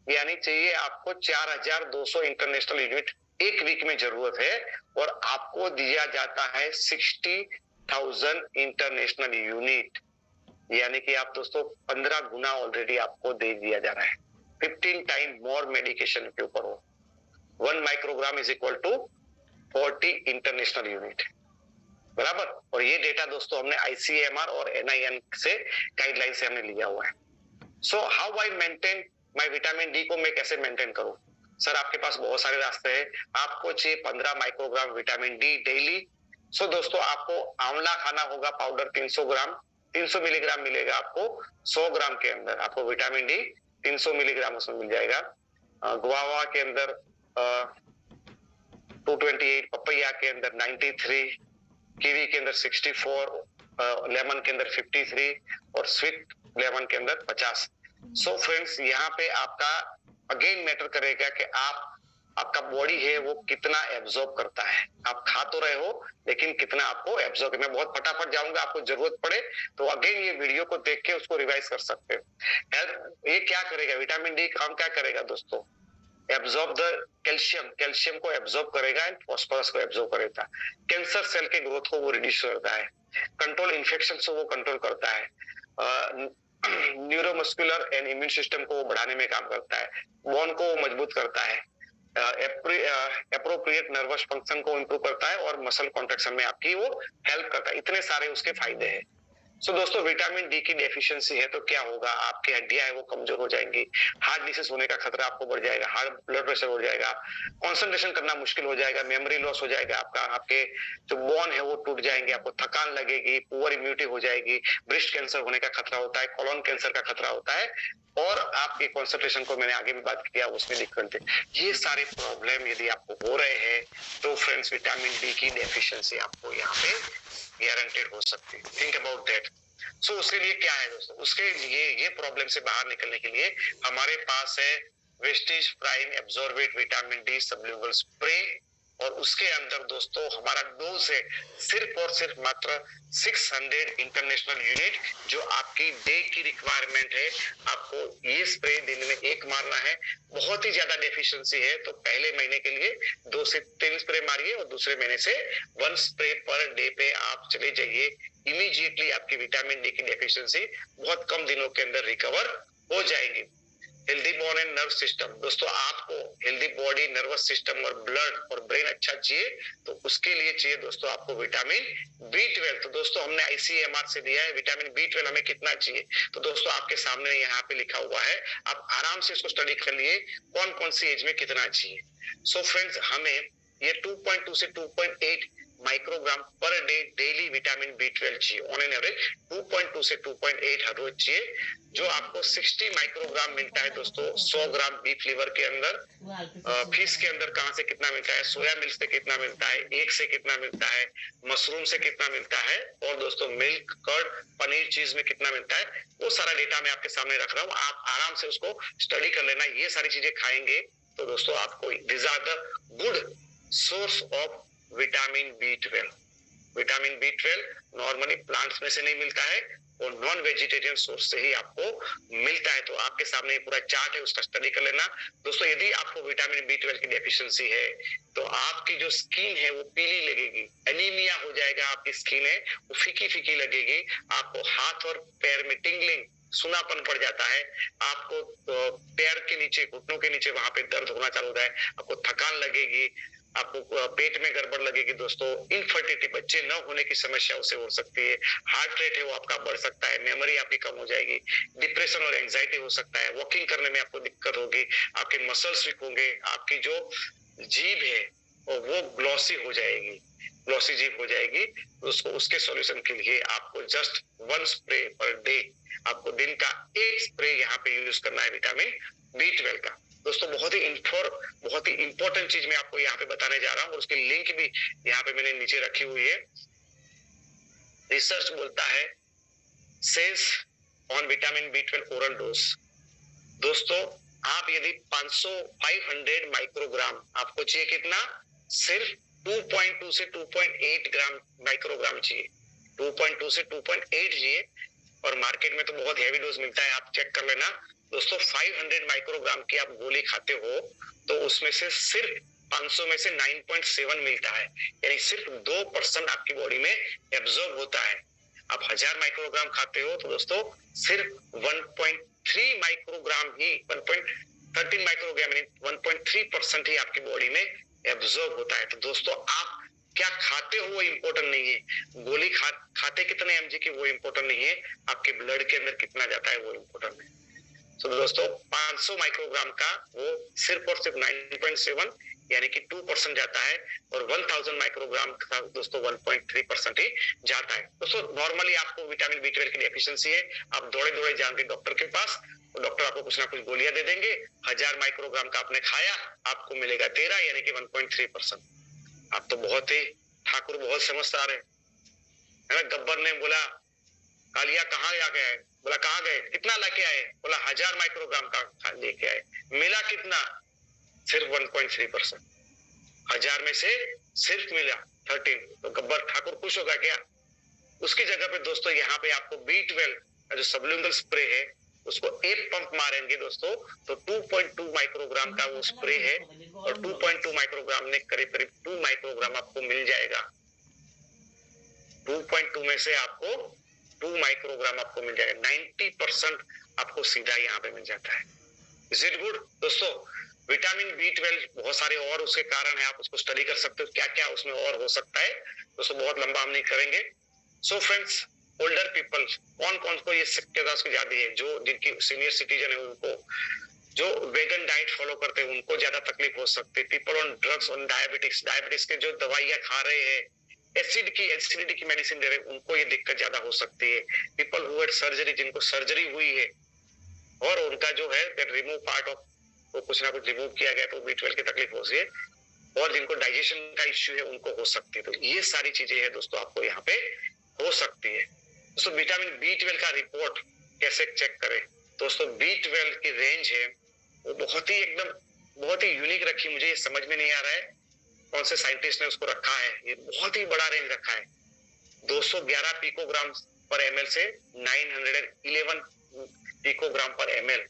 यानी चाहिए आपको 4,200 इंटरनेशनल यूनिट एक वीक में जरूरत है, और आपको दिया जाता है 60,000 इंटरनेशनल यूनिट, यानी कि आप दोस्तों 15 गुना ऑलरेडी आपको दे दिया जा रहा है, 15 टाइम मोर मेडिकेशन के ऊपर हो। 1 microgram is equal to 40 international unit, बराबर। और ये डेटा दोस्तों हमने ICMR और NIN से गाइडलाइन से हमने लिया हुआ है। So how I maintain my vitamin D को मैं कैसे मेंटेन करूं? सर आपके पास बहुत सारे रास्ते हैं। आपको चाहिए 15 माइक्रोग्राम विटामिन डी डेली। सो दोस्तों आपको आंवला खाना होगा पाउडर 300 ग्राम, 300 मिलीग्राम मिलेगा आपको 100 ग्राम के अंदर, आपको विटामिन डी 300 मिलीग्राम उसमें मिल जाएगा। गुआवा के अंदर 228, पपैया के अंदर 93, कीवी के अंदर 64, लेमन के अंदर 53 और स्वीट लेमन के अंदर 50। सो फ्रेंड्स यहाँ पे आपका अगेन मैटर करेगा कि आपका बॉडी है वो कितना एब्जॉर्ब करता है। आप खा तो रहे हो लेकिन कितना आपको एब्जॉर्ब। मैं बहुत फटाफट जाऊंगा, आपको जरूरत पड़े तो अगेन ये वीडियो को देख के उसको रिवाइज कर सकते हैं। ये क्या करेगा, विटामिन डी काम क्या करेगा दोस्तों, एब्जॉर्ब द कैल्शियम, कैल्शियम को एब्जॉर्ब करेगा एंड फॉस्फोरस को एब्जॉर्ब करेगा। कैंसर सेल के ग्रोथ को वो रिड्यूस करता है, कंट्रोल इन्फेक्शन को वो कंट्रोल करता है, न्यूरोमस्कुलर एंड इम्यून सिस्टम को वो बढ़ाने में काम करता है, बोन को वो मजबूत करता है, एप्रोप्रिएट नर्वस फंक्शन को इंप्रूव करता है और मसल कॉन्ट्रैक्शन में आपकी वो हेल्प करता है। इतने सारे उसके फायदे हैं। सो दोस्तों विटामिन डी की डेफिशिएंसी है तो क्या होगा, आपकी हड्डियां है वो कमजोर हो जाएंगी, हार्ट डिसीज होने का खतरा आपको बढ़ जाएगा, हार्ट ब्लड प्रेशर हो जाएगा, कंसंट्रेशन करना मुश्किल हो जाएगा, मेमोरी लॉस हो जाएगा आपका, आपके जो बोन है वो टूट जाएंगे, आपको थकान लगेगी, पुअर इम्यूनिटी हो जाएगी, ब्रेस्ट कैंसर होने का खतरा होता है, कोलन कैंसर का खतरा होता है, और आपके कंसंट्रेशन को मैंने आगे भी बात किया उसमें दिक्कत है। ये सारे प्रॉब्लम यदि आपको हो रहे हैं तो फ्रेंड्स विटामिन डी की डेफिशिएंसी आपको यहाँ पे गारंटेड हो सकती है। Think about that. सो उसके लिए क्या है दोस्तों, उसके लिए ये प्रॉब्लम से बाहर निकलने के लिए हमारे पास है wastage prime absorbent vitamin D subliminal spray, और उसके अंदर दोस्तों हमारा डोज है सिर्फ और सिर्फ मात्र 600 इंटरनेशनल यूनिट, जो आपकी डे की रिक्वायरमेंट है। आपको ये स्प्रे दिन में 1 मारना है। बहुत ही ज्यादा डेफिशिएंसी है तो पहले महीने के लिए 2 से 3 स्प्रे मारिए और दूसरे महीने से 1 स्प्रे पर डे पे आप चले जाइए। इमीडिएटली आपकी विटामिन डी की डेफिशिएंसी बहुत कम दिनों के अंदर रिकवर हो जाएगी। Healthy bone and nerve system, दोस्तों आपको हेल्दी बॉडी, नर्वस सिस्टम और ब्लड और ब्रेन अच्छा चाहिए तो उसके लिए चाहिए दोस्तों आपको विटामिन B12। तो दोस्तों हमने ICMR से दिया है विटामिन B12 हमें कितना चाहिए, तो दोस्तों आपके सामने यहाँ पे लिखा हुआ है, आप आराम से इसको स्टडी कर लिए कौन कौन सी एज में कितना चाहिए। सो फ्रेंड्स हमें ये 2.2 से 2.8 microgram per day daily vitamin B12 चाहिए, ऑन एन एवरेज 2.2 से 2.8 हर रोज चाहिए, जो आपको 60 माइक्रोग्राम मिलता है दोस्तों 100 ग्राम बीफ लीवर के अंदर। फिश के अंदर कहाँ से कितना मिलता है, सोया मिल्क से कितना मिलता है, एग से कितना मिलता है, मशरूम से कितना मिलता है, और दोस्तों मिल्क, कर्ड, पनीर, चीज में कितना मिलता है, वो सारा डेटा मैं आपके सामने रख रहा हूँ। आप आराम से उसको स्टडी कर लेना। ये सारी चीजें खाएंगे तो दोस्तों आपको this are the good source of vitamin B12। Vitamin B12 normally plants में से नहीं मिलता है और नॉन वेजिटेरियन सोर्स से ही आपको मिलता है। तो आपके सामने पूरा चार्ट है, उसका स्टडी कर लेना। दोस्तों यदि आपको विटामिन B12 की डेफिशिएंसी है तो आपकी जो स्किन है वो पीली लगेगी, एनीमिया हो जाएगा, आपकी स्किन है वो फीकी फीकी लगेगी, आपको हाथ और पैर में टिंगलिंग, सुनापन पड़ जाता है, आपको पैर के नीचे, घुटनों के नीचे वहां पे दर्द होना चालू होता है, आपको थकान लगेगी, आपको पेट में गड़बड़ लगेगी दोस्तों, इनफर्टिलिटी, बच्चे न होने की समस्या उससे हो सकती है, हार्ट रेट है वो आपका बढ़ सकता है, मेमोरी आपकी कम हो जाएगी, डिप्रेशन और एंजाइटी हो सकता है, वॉकिंग करने में आपको दिक्कत होगी, आपके मसल्स वीक होंगे, आपकी जो जीभ है वो ग्लॉसी हो जाएगी, ग्लॉसी जीभ हो जाएगी। उसको उसके सॉल्यूशन के लिए आपको जस्ट 1 स्प्रे पर डे, आपको दिन का 1 स्प्रे यहाँ पे यूज करना है विटामिन B12 का। दोस्तों बहुत ही इंपॉर्टेंट चीज मैं आपको यहाँ पे बताने जा रहा हूँ और उसकी लिंक भी यहाँ पे मैंने नीचे रखी हुई है। रिसर्च बोलता है says on vitamin B12 oral dose. दोस्तों आप यदि 500 माइक्रोग्राम आपको चाहिए, कितना, सिर्फ 2.2 से 2.8 ग्राम माइक्रोग्राम चाहिए, 2.2 से 2.8 चाहिए। और मार्केट में तो बहुत हैवी डोज मिलता है, आप चेक कर लेना दोस्तों। 500 माइक्रोग्राम की आप गोली खाते हो तो उसमें से सिर्फ 500 में से 9.7 मिलता है, यानी सिर्फ 2% आपकी बॉडी में एब्जॉर्ब होता है। आप 1000 माइक्रोग्राम खाते हो तो दोस्तों सिर्फ 1.3 माइक्रोग्राम ही, 1.13 माइक्रोग्राम यानी 1.3% ही आपकी बॉडी में एब्जॉर्ब होता है। तो दोस्तों आप क्या खाते हो वो इम्पोर्टेंट नहीं है, गोली खाते कितने mg की वो इम्पोर्टेंट नहीं है, आपके ब्लड के अंदर कितना जाता है वो इम्पोर्टेंट है। तो दोस्तों 500 माइक्रोग्राम का वो सिर्फ और सिर्फ 9.7 यानी कि 2% जाता है, और 1000 माइक्रोग्राम का दोस्तों 1.3% ही जाता है। दोस्तों नॉर्मली आपको विटामिन B12 की डेफिशिएंसी है, आप दौड़े दौड़े जाएंगे डॉक्टर के पास, तो डॉक्टर आपको कुछ ना कुछ गोलियां दे देंगे। 1000 माइक्रोग्राम का आपने खाया, आपको मिलेगा 13 यानी कि 1.3%। आप तो बहुत ही ठाकुर बहुत समझदार है ना। गब्बर ने बोला कालिया कहाँ गए, बोला कहाँ गए, कितना लेके आए, बोला 1000 माइक्रोग्राम का लेके आए, मिला कितना, सिर्फ 1.3%। 1000 में से सिर्फ मिला 13, तो गब्बर ठाकुर खुश होगा क्या? उसकी जगह पे दोस्तों यहाँ पे आपको B12 का जो सबलिंगुअल स्प्रे है उसको एक पंप मारेंगे दोस्तों, तो 2.2 माइक्रोग्राम का वो स्प्रे है, और 2.2 माइक्रोग्राम ने करीब करीब 2 माइक्रोग्राम आपको मिल जाएगा। 2.2 में से आपको 2 माइक्रोग्राम आपको मिल जाएगा, 90% आपको सीधा यहाँ पे मिल जाता है। इज इट गुड दोस्तों? विटामिन B12 बहुत सारे और उसके कारण है, आप उसको स्टडी कर सकते हो क्या क्या उसमें और हो सकता है। दोस्तों बहुत लंबा हम नहीं करेंगे। सो फ्रेंड्स, ओल्डर पीपल, कौन कौन को ये शक्यता ज्यादा है, जो जिनकी सीनियर सिटीजन है उनको, जो वेगन डाइट फॉलो करते हैं उनको ज्यादा तकलीफ हो सकती है। People on drugs, on diabetics, diabetics के जो दवाइयां खा रहे हैं, एसिडिटी की मेडिसिन दे रहे हैं, उनको ये दिक्कत ज्यादा हो सकती है। पीपल हु हैड सर्जरी, जिनको सर्जरी हुई है और उनका जो है रिमूव पार्ट ऑफ वो कुछ ना कुछ रिमूव किया गया तो B12 की तकलीफ हो सकती है, और जिनको डाइजेशन का इश्यू है उनको हो सकती है। तो ये सारी चीजें हैं दोस्तों आपको यहाँ पे हो सकती है। दोस्तों विटामिन B12 का रिपोर्ट कैसे चेक करें? दोस्तों B12 की रेंज है वो बहुत ही एकदम बहुत ही यूनिक रखी, मुझे ये समझ में नहीं आ रहा है कौन से साइंटिस्ट ने उसको रखा है। ये बहुत ही बड़ा रेंज रखा है, 211 पिकोग्राम पर एमएल से 911 पिकोग्राम पर एमएल,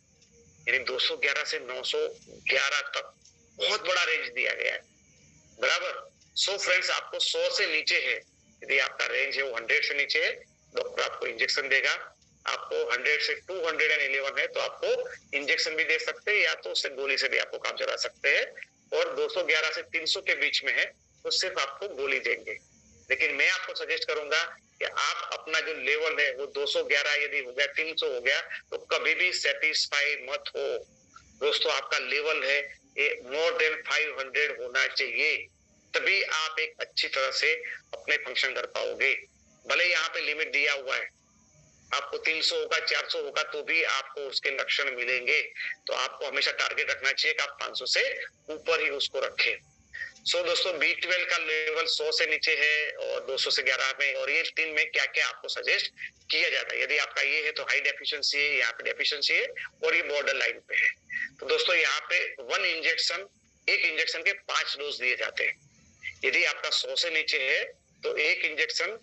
यानी 211 से 911 तक बहुत बड़ा रेंज दिया गया है, बराबर। सो फ्रेंड्स, आपको 100 से नीचे है, यदि आपका रेंज है वो 100 से नीचे है, डॉक्टर आपको इंजेक्शन देगा। आपको 100 से 211 है तो आपको इंजेक्शन भी दे सकते हैं, या तो उससे गोली से भी आपको काम चला सकते हैं। और 211 से 300 के बीच में है तो सिर्फ आपको गोली देंगे। लेकिन मैं आपको सजेस्ट करूंगा कि आप अपना जो लेवल है वो 211 यदि हो गया, 300 हो गया, तो कभी भी सेटिस्फाई मत हो दोस्तों। आपका लेवल है ये मोर देन 500 होना चाहिए, तभी आप एक अच्छी तरह से अपने फंक्शन कर पाओगे। भले यहाँ पे लिमिट दिया हुआ है, आपको 300 होगा, 400 होगा तो भी आपको उसके लक्षण मिलेंगे। तो आपको हमेशा टारगेट रखना चाहिए कि आप 500 से ऊपर ही उसको रखें। सो दोस्तों B12 का लेवल 100 से नीचे है और 200 से 11 में, और ये 3 में क्या क्या आपको सजेस्ट किया जाता है। यदि आपका ये है तो हाई डेफिशिएंसी है, यहाँ पे डेफिशिएंसी है और ये बॉर्डर लाइन पे है। तो दोस्तों यहाँ पे एक इंजेक्शन के 5 डोज दिए जाते हैं। यदि आपका 100 से नीचे है तो एक इंजेक्शन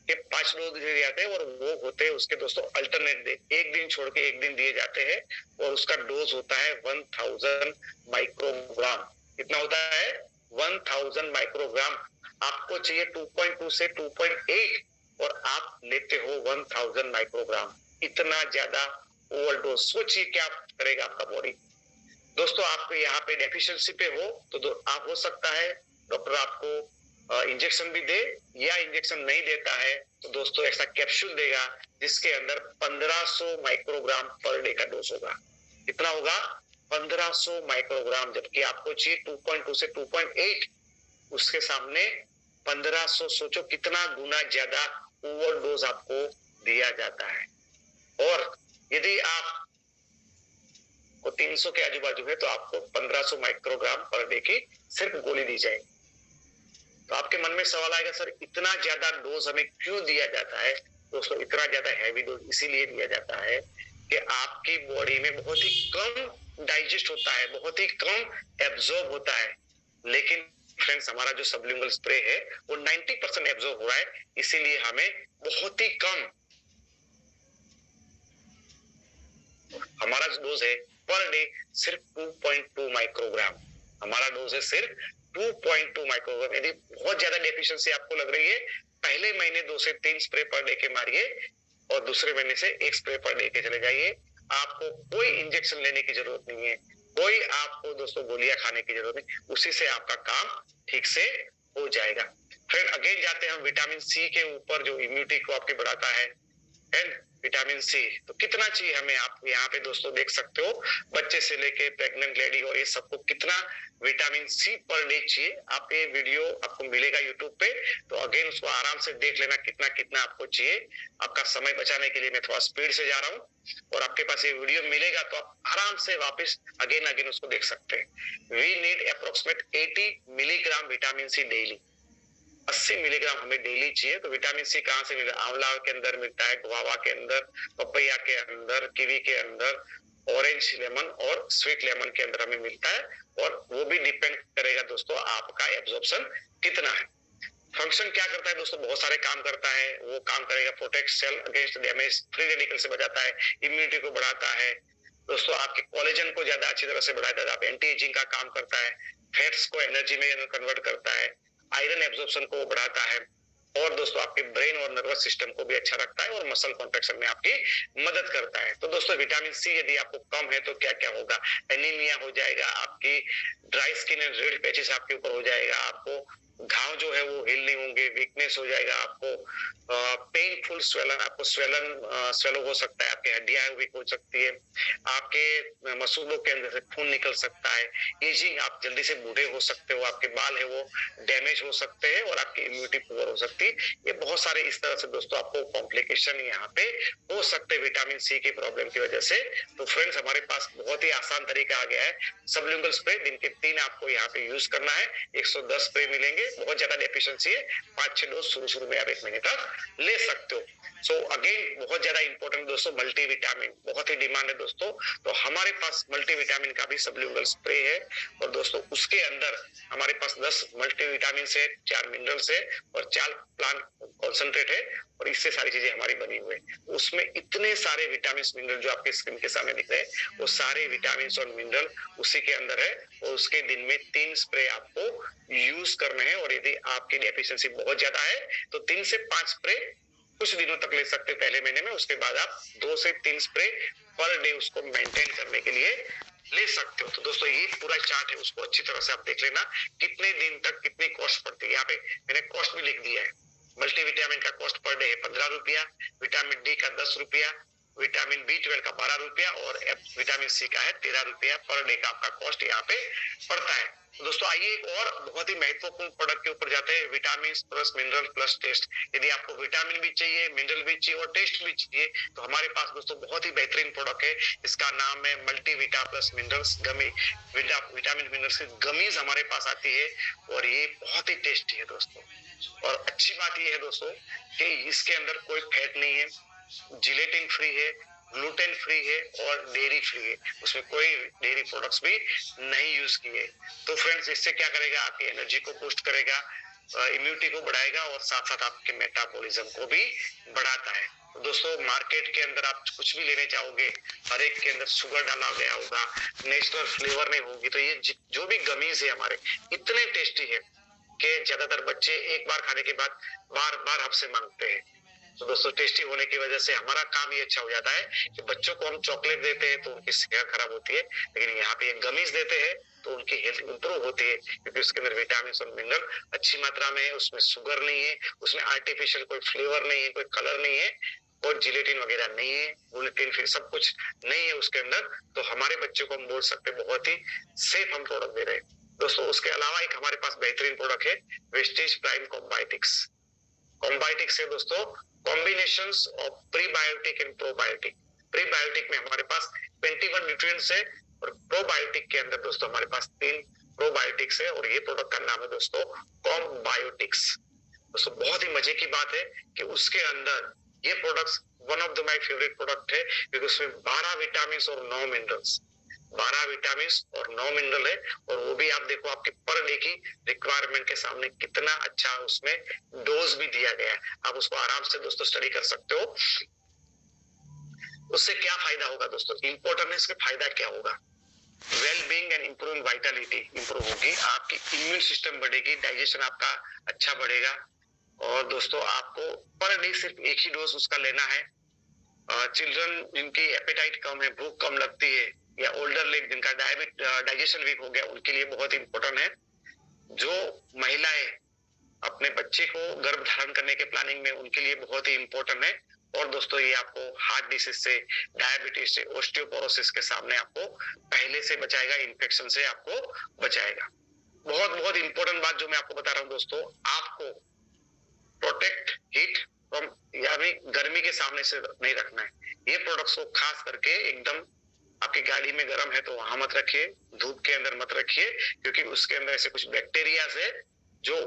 के 5 डोज दिए जाते हैं, और वो होते हैं उसके दोस्तों अल्टरनेट डे, एक दिन छोड़ के एक दिन दिए जाते हैं, और उसका डोज होता है 1000 माइक्रोग्राम। कितना होता है? 1000 माइक्रोग्राम। आपको चाहिए 2.2 से 2.8 और आप लेते हो 1000 माइक्रोग्राम। इतना ज्यादा ओवरडोज, सोचिए क्या करेगा आपका बॉडी। दोस्तों आप यहाँ पे डेफिशिएंसी पे हो तो आप हो सकता है डॉक्टर आपको इंजेक्शन भी दे, या इंजेक्शन नहीं देता है तो दोस्तों ऐसा कैप्सूल देगा जिसके अंदर 1500 माइक्रोग्राम पर डे का डोज होगा। कितना होगा? 1500 माइक्रोग्राम, जबकि आपको चाहिए 2.2 से 2.8, उसके सामने 1500। सोचो कितना गुना ज्यादा ओवरडोज आपको दिया जाता है। और यदि आप को 300 के आजू बाजू है तो आपको 1500 माइक्रोग्राम पर डे की सिर्फ गोली दी जाएगी। तो आपके मन में सवाल आएगा, सर इतना ज्यादा डोज हमें क्यों दिया जाता है? दोस्तों इतना ज्यादा हैवी डोज इसीलिए दिया जाता है कि आपकी बॉडी में बहुत ही कम डाइजेस्ट होता है, बहुत ही कम एब्जॉर्ब होता है। लेकिन फ्रेंड्स हमारा जो सबलिंगुअल स्प्रे है वो 90% एब्जॉर्ब हो रहा है, इसीलिए हमें बहुत ही कम हमारा डोज है पर डे सिर्फ 2.2 माइक्रोग्राम। हमारा डोज है सिर्फ 2.2 माइक्रोग्राम। यदि बहुत ज्यादा डेफिशिएंसी आपको लग रही है, पहले महीने 2 से 3 स्प्रे पर डे के मारिए और दूसरे महीने से 1 स्प्रे पर डे के चले जाइए। आपको कोई इंजेक्शन लेने की जरूरत नहीं है, कोई आपको दोस्तों गोलियां खाने की जरूरत नहीं, उसी से आपका काम ठीक से हो जाएगा। फ्रेंड अगेन जाते हैं हम विटामिन सी के ऊपर, जो इम्यूनिटी को आपकी बढ़ाता है। एंड विटामिन सी तो कितना चाहिए हमें, आप यहाँ पे दोस्तों देख सकते हो, बच्चे से लेके प्रेग्नेंट लेडी और ये सबको कितना विटामिन सी पर डे चाहिए। आप ये वीडियो आपको मिलेगा यूट्यूब पे, तो अगेन उसको आराम से देख लेना कितना कितना आपको चाहिए। आपका समय बचाने के लिए मैं थोड़ा स्पीड से जा रहा हूँ और आपके पास ये वीडियो मिलेगा तो आप आराम से वापस अगेन अगेन उसको देख सकते हैं। We need approximate 80 milligram vitamin C daily. 80 milligram हमें डेली चाहिए। तो विटामिन सी कहाँ से मिलता है? आंवला के अंदर मिलता है, गुआवा के अंदर, पपैया के अंदर, कीवी के अंदर, ऑरेंज लेमन और स्वीट लेमन के अंदर हमें मिलता है। और वो भी डिपेंड करेगा दोस्तों आपका एब्जॉर्प्शन कितना है। फंक्शन क्या करता है दोस्तों? बहुत सारे काम करता है। वो काम करेगा protect cell against damage, free radical से बचाता है, इम्यूनिटी को बढ़ाता है दोस्तों, आपके कोलेजन को ज्यादा अच्छी तरह से बढ़ाता है, एंटी एजिंग का काम करता है, फैट्स को एनर्जी में कन्वर्ट करता है, आयरन एब्जॉर्प्शन को बढ़ाता है और दोस्तों आपके ब्रेन और नर्वस सिस्टम को भी अच्छा रखता है और मसल कॉन्ट्रैक्शन में आपकी मदद करता है। तो दोस्तों विटामिन सी यदि आपको कम है तो क्या क्या होगा? एनीमिया हो जाएगा, आपकी dry skin and red patches आपके ऊपर हो जाएगा, आपको घाव जो है वो हील नहीं होंगे, वीकनेस हो जाएगा, आपको पेनफुल स्वेलन, आपको स्वेलो हो सकता है, आपकी हड्डियां वीक हो सकती है, आपके मसूलों के अंदर से खून निकल सकता है, एजिंग, आप जल्दी से बूढ़े हो सकते हो, आपके बाल है वो डैमेज हो सकते हैं और आपकी इम्यूनिटी पुअर हो सकती है। ये बहुत सारे इस तरह से दोस्तों आपको कॉम्प्लिकेशन यहाँ पे हो सकते हैं विटामिन सी की प्रॉब्लम की वजह से। तो फ्रेंड्स हमारे पास बहुत ही आसान तरीका आ गया है, सबलिंगुअल स्प्रे दिन के 3 आपको यहाँ पे यूज करना है। 110 स्प्रे मिलेंगे, बहुत ज्यादा डेफिशिएंसी है, 5-6 डोज शुरू में आप 1 महीने तक ले सकते हो। सो अगेन बहुत ज्यादा इंपॉर्टेंट दोस्तों मल्टीविटामिन, बहुत ही डिमांड है दोस्तों। तो हमारे पास मल्टीविटामिन का भी सबलिंगुअल स्प्रे है और दोस्तों उसके अंदर हमारे पास 10 मल्टीविटामिन है, 4 मिनरल्स है और 4 प्लांट कॉन्सेंट्रेट है और इससे सारी चीजें हमारी बनी हुई है। उसमें इतने सारे विटामिन मिनरल जो आपके स्क्रीन के सामने दिख रहे हैं, वो सारे विटामिन और मिनरल उसी के अंदर है और उसके दिन में 3 स्प्रे आपको यूज करने हैं। और यदि आपकी डेफिशिएंसी बहुत ज्यादा है तो 3 से 5 स्प्रे कुछ दिनों तक ले सकते हैं पहले महीने में, उसके बाद आप 2 से 3 स्प्रे पर डे उसको मेंटेन करने के लिए ले सकते हो। तो दोस्तों ये पूरा चार्ट है, उसको अच्छी तरह से आप देख लेना, कितने दिन तक कितनी कॉस्ट पड़ती है। यहाँ पे मैंने कॉस्ट भी लिख दिया है। मल्टीविटामिन का कॉस्ट पर डे है 15 रुपया, विटामिन डी का 10 रुपया, विटामिन बी12 का 12 रुपया और विटामिन सी का है 13 रुपया पर डे का आपका कॉस्ट यहाँ पे पड़ता है। दोस्तों आइए एक और बहुत ही महत्वपूर्ण प्रोडक्ट के ऊपर जाते हैं, vitamin plus mineral plus taste. यदि आपको विटामिन भी चाहिए, मिनरल भी चाहिए और टेस्ट भी चाहिए तो हमारे पास दोस्तों बहुत ही बेहतरीन प्रोडक्ट है, इसका नाम है मल्टीविटा प्लस मिनरल्स गमी। विटामिन मिनरल्स की गमीज हमारे पास आती है और ये बहुत ही टेस्टी है दोस्तों। और अच्छी बात ये है दोस्तों कि इसके अंदर कोई फैट नहीं है, जिलेटिन फ्री है, ग्लूटेन फ्री है और डेयरी फ्री है, उसमें कोई डेयरी प्रोडक्ट्स भी नहीं यूज किए। तो फ्रेंड्स इससे क्या करेगा? आपकी एनर्जी को बूस्ट करेगा, इम्यूनिटी को बढ़ाएगा और साथ साथ आपके मेटाबॉलिज्म को भी बढ़ाता है। तो दोस्तों मार्केट के अंदर आप कुछ भी लेने चाहोगे, हर एक के अंदर शुगर डाला गया होगा, नेचुरल फ्लेवर नहीं होगी। तो ये जो भी गमीज है हमारे इतने टेस्टी है कि ज्यादातर बच्चे एक बार खाने के बाद बार बार आपसे मांगते हैं। तो दोस्तों टेस्टी होने की वजह से हमारा काम ये अच्छा हो जाता है कि बच्चों को हम चॉकलेट देते हैं तो उनकी सेहत खराब होती है, लेकिन यहाँ पे गमीज देते हैं तो उनकी हेल्थ इंप्रूव होती है, क्योंकि उसके अंदर विटामिन और मिनरल अच्छी मात्रा में है, उसमें शुगर नहीं है, उसमें आर्टिफिशियल कोई फ्लेवर नहीं है, कोई कलर नहीं है और जिलेटिन वगैरह नहीं है, ग्लूटेन फ्री सब कुछ नहीं है उसके अंदर। तो हमारे बच्चों को हम बोल सकते हैं बहुत ही सेफ हम प्रोडक्ट दे रहे हैं दोस्तों। उसके अलावा एक हमारे पास बेहतरीन प्रोडक्ट है वेस्टेज प्राइम कॉम्बायोटिक्स। कॉम्बायोटिक्स है दोस्तों combinations of prebiotic and probiotic. Prebiotic में हमारे पास 21 न्यूट्रिएंट्स है और प्रोबायोटिक के अंदर दोस्तों हमारे पास 3 प्रोबायोटिक्स है और ये प्रोडक्ट का नाम है दोस्तों कॉम्बायोटिक्स। दोस्तों बहुत ही मजे की बात है कि उसके अंदर ये products one of the my favourite product है, क्योंकि उसमें 12 विटामिन और 9 मिनरल्स, 12 विटामिन और 9 मिनरल है, और वो भी आप देखो आपके पर डे की रिक्वायरमेंट के सामने कितना अच्छा उसमें डोज भी दिया गया है। आप उसको आराम से दोस्तों स्टडी कर सकते हो। उससे क्या फायदा होगा दोस्तों, इंपॉर्टेंस के फायदा क्या होगा, well being and improving Vitality improve होगी, आपकी इम्यून सिस्टम बढ़ेगी, डाइजेशन आपका अच्छा बढ़ेगा, और दोस्तों आपको पर डे सिर्फ एक ही डोज उसका लेना है। चिल्ड्रन जिनकी एपेटाइट कम है, भूख कम लगती है, या ओल्डर लेग जिनका डाइजेशन वीक हो गया, उनके लिए बहुत इंपॉर्टेंट है। जो महिलाएं अपने बच्चे को गर्भ धारण करने के प्लानिंग में, उनके लिए बहुत ही इंपॉर्टेंट है। और दोस्तों ये आपको हार्ट डिसीज से, डायबिटीज से, ऑस्टियोपोरोसिस के सामने आपको पहले से बचाएगा, इन्फेक्शन से आपको बचाएगा। बहुत बहुत इंपॉर्टेंट बात जो मैं आपको बता रहा हूँ दोस्तों, आपको प्रोटेक्ट हीट फ्रॉम, यानी गर्मी के सामने से नहीं रखना है। ये प्रोडक्ट्स को खास करके एकदम आपकी गाड़ी में गर्म है तो वहां मत रखिए, धूप के अंदर मत रखिए, क्योंकि उसके अंदर ऐसे कुछ बैक्टीरिया है जो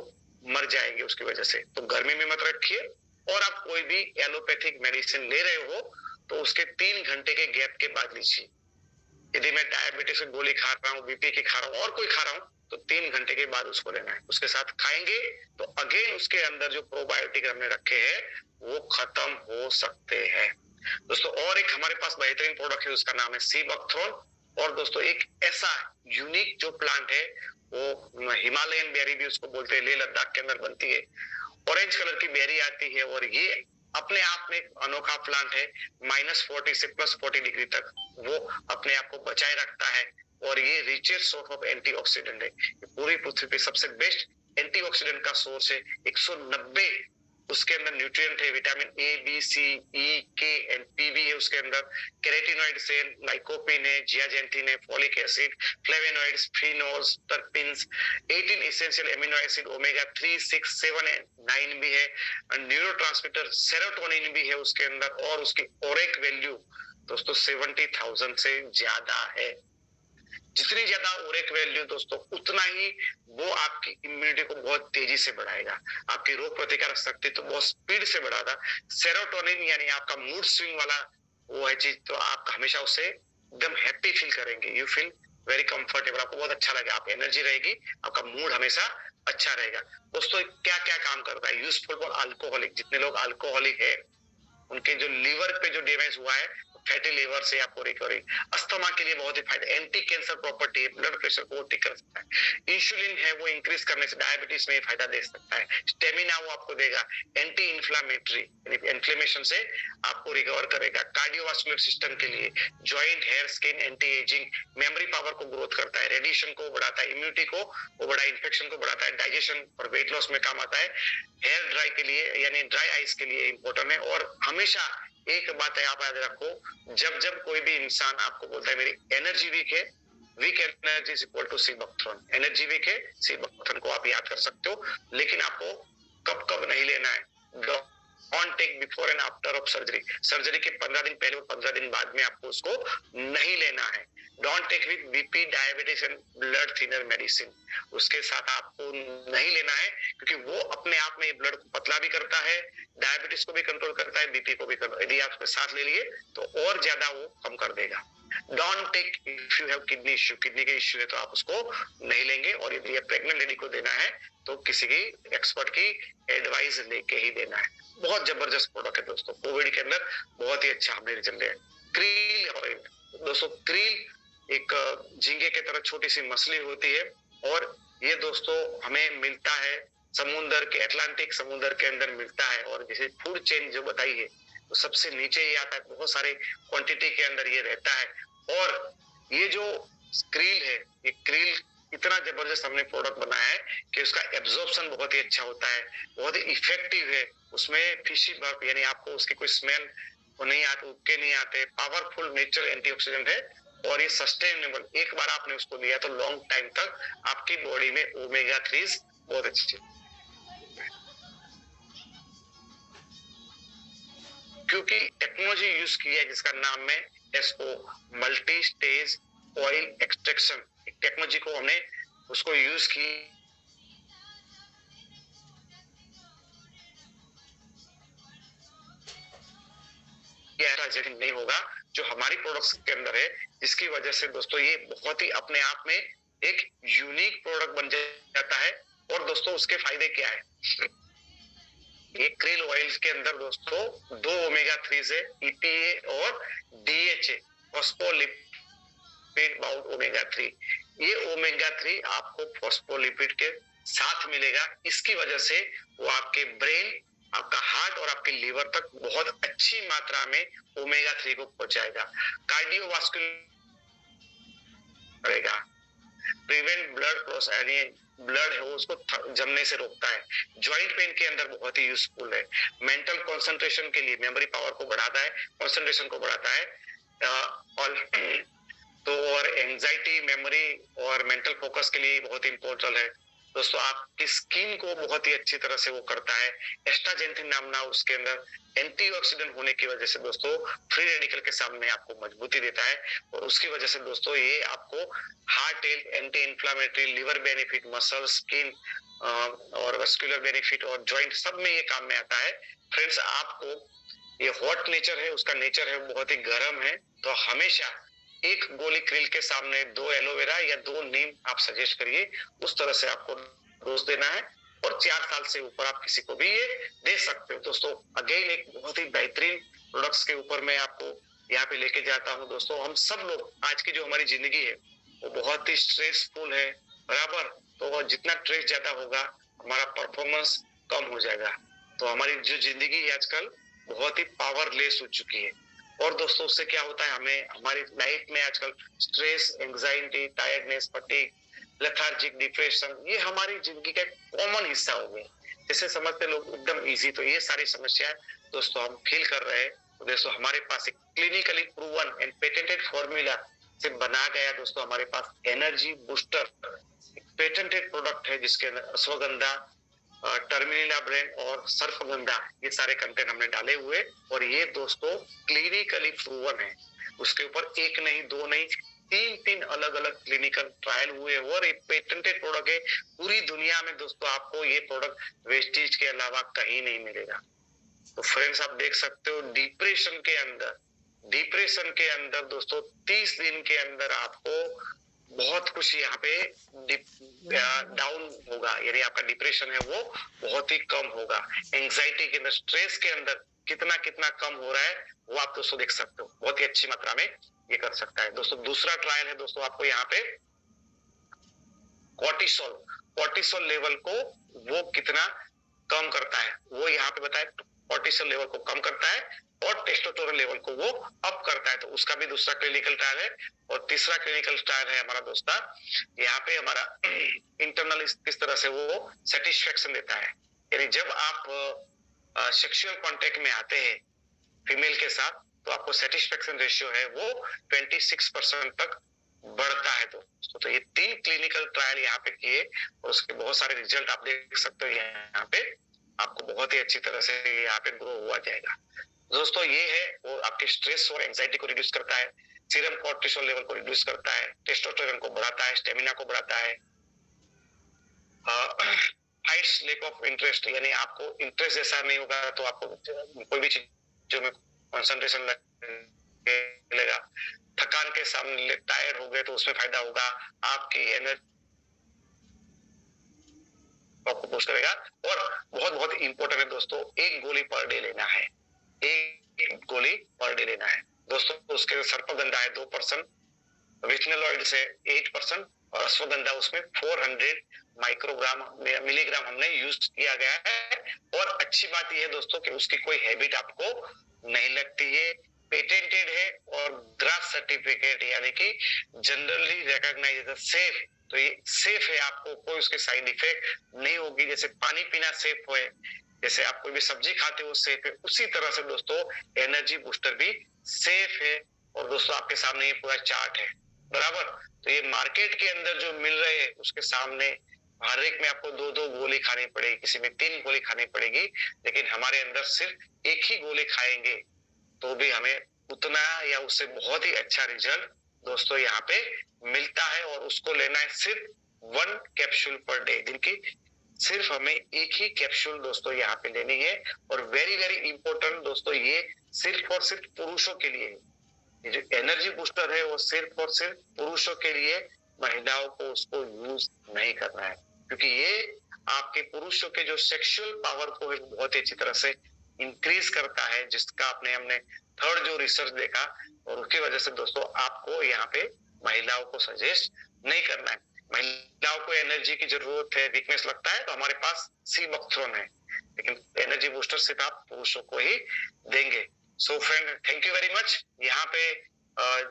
मर जाएंगे उसकी वजह से, तो गर्मी में मत रखिए। और आप कोई भी एलोपैथिक मेडिसिन ले रहे हो तो उसके 3 घंटे के गैप के बाद लीजिए। यदि मैं डायबिटीज की गोली खा रहा हूँ, बीपी की खा रहा हूँ, और कोई खा रहा हूँ, तो 3 घंटे के बाद उसको लेना है। उसके साथ खाएंगे तो अगेन उसके अंदर जो प्रोबायोटिक हमने रखे हैं वो खत्म हो सकते हैं दोस्तों। और एक हमारे पास बेहतरीन प्रोडक्ट है, उसका नाम है सी बकथ्रोन। और दोस्तों एक ऐसा यूनिक जो प्लांट है, वो हिमालयन बेरी भी उसको बोलते हैं, लेह लद्दाख के अंदर बनती है, ऑरेंज कलर की बेरी आती है, और ये अपने आप में एक अनोखा प्लांट है। -40 से +40 डिग्री तक वो अपने आप को बचाए रखता है, और ये रिचेस्ट सोर्स ऑफ एंटीऑक्सीडेंट है। पूरी पृथ्वी पे सबसे बेस्ट एंटीऑक्सीडेंट का सोर्स है। 190 उसके अंदर न्यूट्रिएंट है, विटामिन ए, बी, सी, ई, के एंड पी भी है उसके अंदर, कैरोटीनॉइड से लाइकोपिन है, जियाजेंथिन है, folic acid, flavonoids, phenols, terpenes, 18 essential amino acid, omega 3, 6, 7 and 9 भी है, न्यूरोट्रांसमीटर सेरोटोनिन भी है उसके अंदर, और उसकी ओरेक वैल्यू दोस्तों 70,000 से ज्यादा है। जितनी ज्यादा ओरेक वैल्यू दोस्तों, उतना ही वो आपकी इम्यूनिटी को बहुत तेजी से बढ़ाएगा, आपकी रोग प्रतिकारक शक्ति तो बहुत स्पीड से बढ़ाता। सेरोटोनिन यानी आपका मूड स्विंग वाला वो है चीज, तो आप हमेशा उससे एकदम हैप्पी फील करेंगे, यू फील वेरी कंफर्टेबल, आपको बहुत अच्छा लगेगा, आप एनर्जी रहेगी, आपका मूड हमेशा अच्छा रहेगा। दोस्तों क्या क्या काम करता है, यूजफुल फॉर अल्कोहलिक, जितने लोग अल्कोहलिक है उनके जो लीवर पे जो डैमेज हुआ है, फैटी लीवर से आपको रिकवरी, अस्थमा के लिए बहुत ही फायदा, एंटी कैंसर प्रॉपर्टी है, ब्लड प्रेशर को ठीक कर सकता है, इंसुलिन है वो इंक्रीज करने से डायबिटीज में फायदा दे सकता है, स्टेमिना वो आपको देगा, एंटी इंफ्लामेटरी यानी इन्फ्लेमेशन से आपको रिकवर करेगा, कार्डियोवास्कुलर सिस्टम के लिए, joint, hair, skin, anti ageing, memory power को ग्रोथ करता है, रेडिएशन को बढ़ाता है, इम्यूनिटी को वो बढ़ा, इन्फेक्शन को बढ़ाता है, डाइजेशन और वेट लॉस में काम आता है, हेयर ड्राई के लिए यानी ड्राई आइज के लिए इंपॉर्टेंट है। और हमेशा एक बात है आप याद रखो, जब जब कोई भी इंसान आपको बोलता है मेरी एनर्जी वीक है, weak energy is equal to sea buckthorn, energy weak है, सी बकथ्रोन को आप याद कर सकते हो। लेकिन आपको कब कब नहीं लेना है, don't take before and after of surgery, surgery के 15 दिन पहले और 15 दिन बाद में आपको उसको नहीं लेना है। Don't take with BP, diabetes and blood thinner medicine, उसके साथ आपको नहीं लेना है, क्योंकि वो अपने आप में ब्लड को पतला भी करता है, डायबिटीज को भी कंट्रोल करता है, बीपी को भी कंट्रोल, यदि आप उसके साथ ले लिए तो और ज्यादा वो कम कर देगा। Don't take if you have kidney issue, kidney के इश्यू है तो आप उसको नहीं लेंगे, और यदि प्रेग्नेंट लेडी को देना है तो किसी की एक्सपर्ट की एडवाइस लेके ही देना है। बहुत जबरदस्त प्रोडक्ट है दोस्तों, कोविड के अंदर बहुत ही अच्छा हमने रिजल्ट लिया। क्रील ऑयल दोस्तों, क्रील एक झींगे की तरह छोटी सी मछली होती है, और ये दोस्तों हमें मिलता है समुद्र के, अटलांटिक समुद्र के अंदर मिलता है, और जैसे फूड चेन जो बताई है तो सबसे नीचे ही आता है, बहुत सारे क्वांटिटी के अंदर ये रहता है। और ये जो क्रील है, ये क्रील इतना जबरदस्त हमने प्रोडक्ट बनाया है कि उसका एब्जॉर्प्शन बहुत ही अच्छा होता है, बहुत ही इफेक्टिव है, उसमें फिशी बर्फ यानी आपको उसकी कोई स्मेल नहीं आती, उबके नहीं आते, पावरफुल नेचुरल एंटीऑक्सीडेंट है, और ये सस्टेनेबल, एक बार आपने उसको लिया तो लॉन्ग टाइम तक आपकी बॉडी में ओमेगा 3 बहुत अच्छी, क्योंकि टेक्नोलॉजी यूज किया है जिसका नाम है SO, multi stage oil extraction, technology को हमने उसको यूज की। जेन्युइन नहीं होगा जो हमारी प्रोडक्ट्स के अंदर है, जिसकी वजह से दोस्तों ये बहुत ही अपने आप में एक यूनिक प्रोडक्ट बन जाता है। और दोस्तों उसके फायदे क्या है, ये क्रिल ऑयल्स के अंदर दोस्तों 2 ओमेगा 3 है, EPA और DHA, फॉस्फोलिपिड बाउंड ओमेगा 3। ये ओमेगा 3 आपको फॉस्फोलिपिड के साथ मिलेगा, इसकी वजह से वो आपके ब्रेन, आपका हार्ट और आपके लीवर तक बहुत अच्छी मात्रा में ओमेगा 3 को पहुंचाएगा। कार्डियोवास्कुलर करेगा, प्रिवेंट ब्लड क्रॉस, यानी ब्लड है वो उसको जमने से रोकता है। जॉइंट पेन के अंदर बहुत ही यूजफुल है। मेंटल कंसंट्रेशन के लिए, मेमोरी पावर को बढ़ाता है, कंसंट्रेशन को बढ़ाता है। और तो और एंजाइटी, मेमोरी और मेंटल फोकस के लिए बहुत इंपॉर्टेंट है दोस्तों। आपकी स्किन को बहुत ही अच्छी तरह से वो करता है। एस्टाजेंथिन नामना उसके अंदर एंटीऑक्सीडेंट होने की वजह से दोस्तों फ्री रेडिकल के सामने आपको मजबूती देता है, और उसकी वजह से दोस्तों ये आपको heart health, anti inflammatory, liver benefit, muscle, skin और वस्कुलर बेनिफिट और जॉइंट सब में ये काम में आता है। फ्रेंड्स, आपको ये हॉट नेचर है, उसका नेचर है बहुत ही गर्म है, तो हमेशा एक गोली क्रिल के सामने 2 एलोवेरा या 2 नीम आप सजेस्ट करिए, उस तरह से आपको डोज देना है। और 4 साल से ऊपर आप किसी को भी ये दे सकते हो दोस्तों। अगेन एक बहुत ही बेहतरीन प्रोडक्ट्स के ऊपर मैं आपको यहाँ पे लेके जाता हूँ दोस्तों। हम सब लोग, आज की जो हमारी जिंदगी है वो बहुत ही स्ट्रेसफुल है, बराबर। तो जितना स्ट्रेस ज्यादा होगा हमारा परफॉर्मेंस कम हो जाएगा। तो हमारी जो जिंदगी है आजकल बहुत ही पावरलेस हो चुकी है। और दोस्तों उससे क्या होता है, हमें हमारी लाइफ में आजकल stress, anxiety, tiredness, fatigue, lethargic, depression, ये हमारी जिंदगी का कॉमन हिस्सा हो गए। जैसे समझते लोग एकदम इजी, तो ये सारी समस्याएं दोस्तों हम फील कर रहे हैं। तो दोस्तों हमारे पास एक clinically proven and patented formula से बना गया दोस्तों हमारे पास एनर्जी बूस्टर, पेटेंटेड प्रोडक्ट है, जिसके अंदर अश्वगंधा, टर्मिनला ब्रांड और सर्फगंधा, ये सारे कंटेंट हमने डाले हुए, और ये दोस्तों क्लिनिकली प्रूवन है। उसके ऊपर एक नहीं, 2 नहीं, 3 अलग अलग क्लिनिकल ट्रायल हुए, और एक पेटेंटेड प्रोडक्ट है। पूरी दुनिया में दोस्तों आपको ये प्रोडक्ट वेस्टेज के अलावा कहीं नहीं मिलेगा। तो फ्रेंड्स, आप देख सकते हो डिप्रेशन के अंदर दोस्तों 30 दिन के अंदर आपको बहुत कुछ यहाँ पे डाउन होगा, यानी आपका डिप्रेशन है वो बहुत ही कम होगा। एंजाइटी के अंदर, स्ट्रेस के अंदर कितना कितना कम हो रहा है वो आप दोस्तों देख सकते हो, बहुत ही अच्छी मात्रा में ये कर सकता है दोस्तों। दूसरा ट्रायल है दोस्तों, आपको यहाँ पे कॉर्टिसोल लेवल को वो कितना कम करता है वो यहाँ पे बताया। कॉर्टिसोल लेवल को कम करता है और टेस्टोस्टेरोन लेवल को वो अप करता है, तो उसका भी दूसरा क्लिनिकल ट्रायल है। और तीसरा क्लिनिकल ट्रायल है हमारा दोस्ता, यहाँ पे हमारा इंटरनल इस तरह से वो सेटिस्फेक्शन देता है, यानी जब आप सेक्सुअल कांटेक्ट में आते हैं फीमेल के साथ, तो आपको सेटिस्फेक्शन रेशियो है वो 26% तक बढ़ता है दोस्तों। तो ये 3 क्लिनिकल ट्रायल यहाँ पे किए, और उसके बहुत सारे रिजल्ट आप देख सकते हो यहाँ पे, आपको बहुत ही अच्छी तरह से यहाँ पे ग्रो हुआ जाएगा दोस्तों। ये है वो आपके स्ट्रेस और एंजाइटी को रिड्यूस करता है, सीरम कॉर्टिसोल लेवल को रिड्यूस करता है, टेस्टोस्टेरोन को बढ़ाता है, स्टेमिना को बढ़ाता है, हाइट्स लेक ऑफ इंटरेस्ट, यानी आपको इंटरेस्ट जैसा नहीं होगा तो आपको कोई भी चीजों में कंसंट्रेशन लगेगा। थकान के सामने टायर्ड हो गए तो उसमें फायदा होगा, आपकी एनर्जी आपको बूस्ट करेगा। और बहुत बहुत इंपॉर्टेंट है दोस्तों, एक गोली पर डे लेना है, एक गोली पर डे लेना है दोस्तों। उसके सर्पगंधा है 2%, विटनल ऑयल से 8% और अश्वगंधा उसमें 400 मिलीग्राम हमने यूज किया गया है। और अच्छी बात यह है दोस्तों कि उसकी कोई हैबिट आपको नहीं लगती है, पेटेंटेड है और ग्रास सर्टिफिकेट, यानी कि जनरली रिकॉग्नाइज्ड सेफ। तो ये सेफ है, आपको कोई उसके साइड इफेक्ट नहीं होगी। जैसे पानी पीना सेफ है, जैसे आप कोई भी सब्जी खाते हो सेफ है, उसी तरह से दोस्तों एनर्जी बूस्टर भी सेफ है। और दोस्तों आपके सामने ये पूरा चार्ट है, बराबर। तो ये मार्केट के अंदर जो मिल रहे हैं उसके सामने हर एक में आपको 2-2 गोली खानी पड़ेगी, किसी में 3 गोली खानी पड़ेगी, लेकिन हमारे अंदर सिर्फ एक ही गोली खाएंगे तो भी हमें उतना या उससे बहुत ही अच्छा रिजल्ट दोस्तों यहाँ पे मिलता है। और उसको लेना है सिर्फ 1 कैप्सूल पर डे, दिन की सिर्फ हमें एक ही कैप्सूल दोस्तों यहाँ पे लेनी है, और वेरी वेरी इंपॉर्टेंट दोस्तों, ये सिर्फ और सिर्फ पुरुषों के लिए है। ये जो एनर्जी बूस्टर है वो सिर्फ और सिर्फ पुरुषों के लिए, महिलाओं को उसको यूज नहीं करना है, क्योंकि ये आपके पुरुषों के जो सेक्सुअल पावर को है बहुत ही अच्छी तरह से इंक्रीज करता है, जिसका हमने थर्ड जो रिसर्च देखा, और उसकी वजह से दोस्तों आपको यहाँ पे महिलाओं को सजेस्ट नहीं करना है। महिलाओं को एनर्जी की जरूरत है, वीकनेस लगता है, तो हमारे पास सी बक्थ्रोन है, लेकिन एनर्जी बूस्टर सिर्फ आप पुरुषों को ही देंगे। So friend, thank you very much. यहाँ पे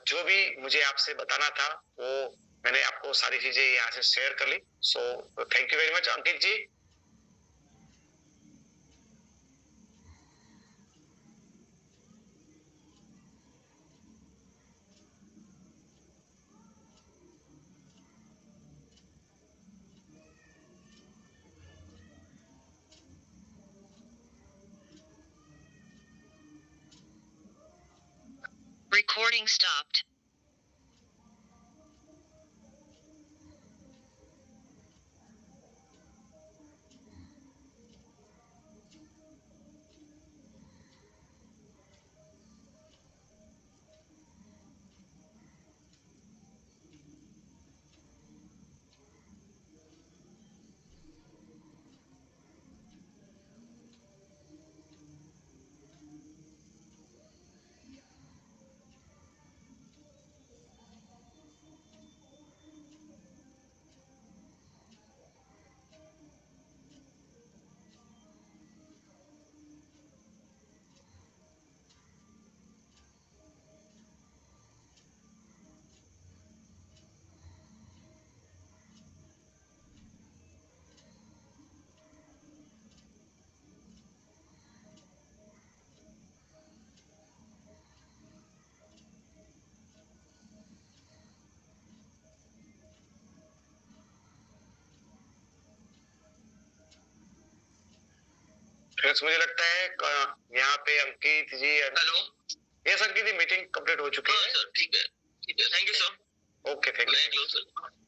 जो भी मुझे आपसे बताना था वो मैंने आपको सारी चीजें यहाँ से शेयर कर ली। So thank you very much Ankit ji. Recording stopped. Friends, मुझे लगता है यहाँ पे Ankit ji, hello, yes Ankit ji, meeting complete हो चुकी है सर, ठीक है, thank you sir. Okay, thank you. मैं क्लोज सर।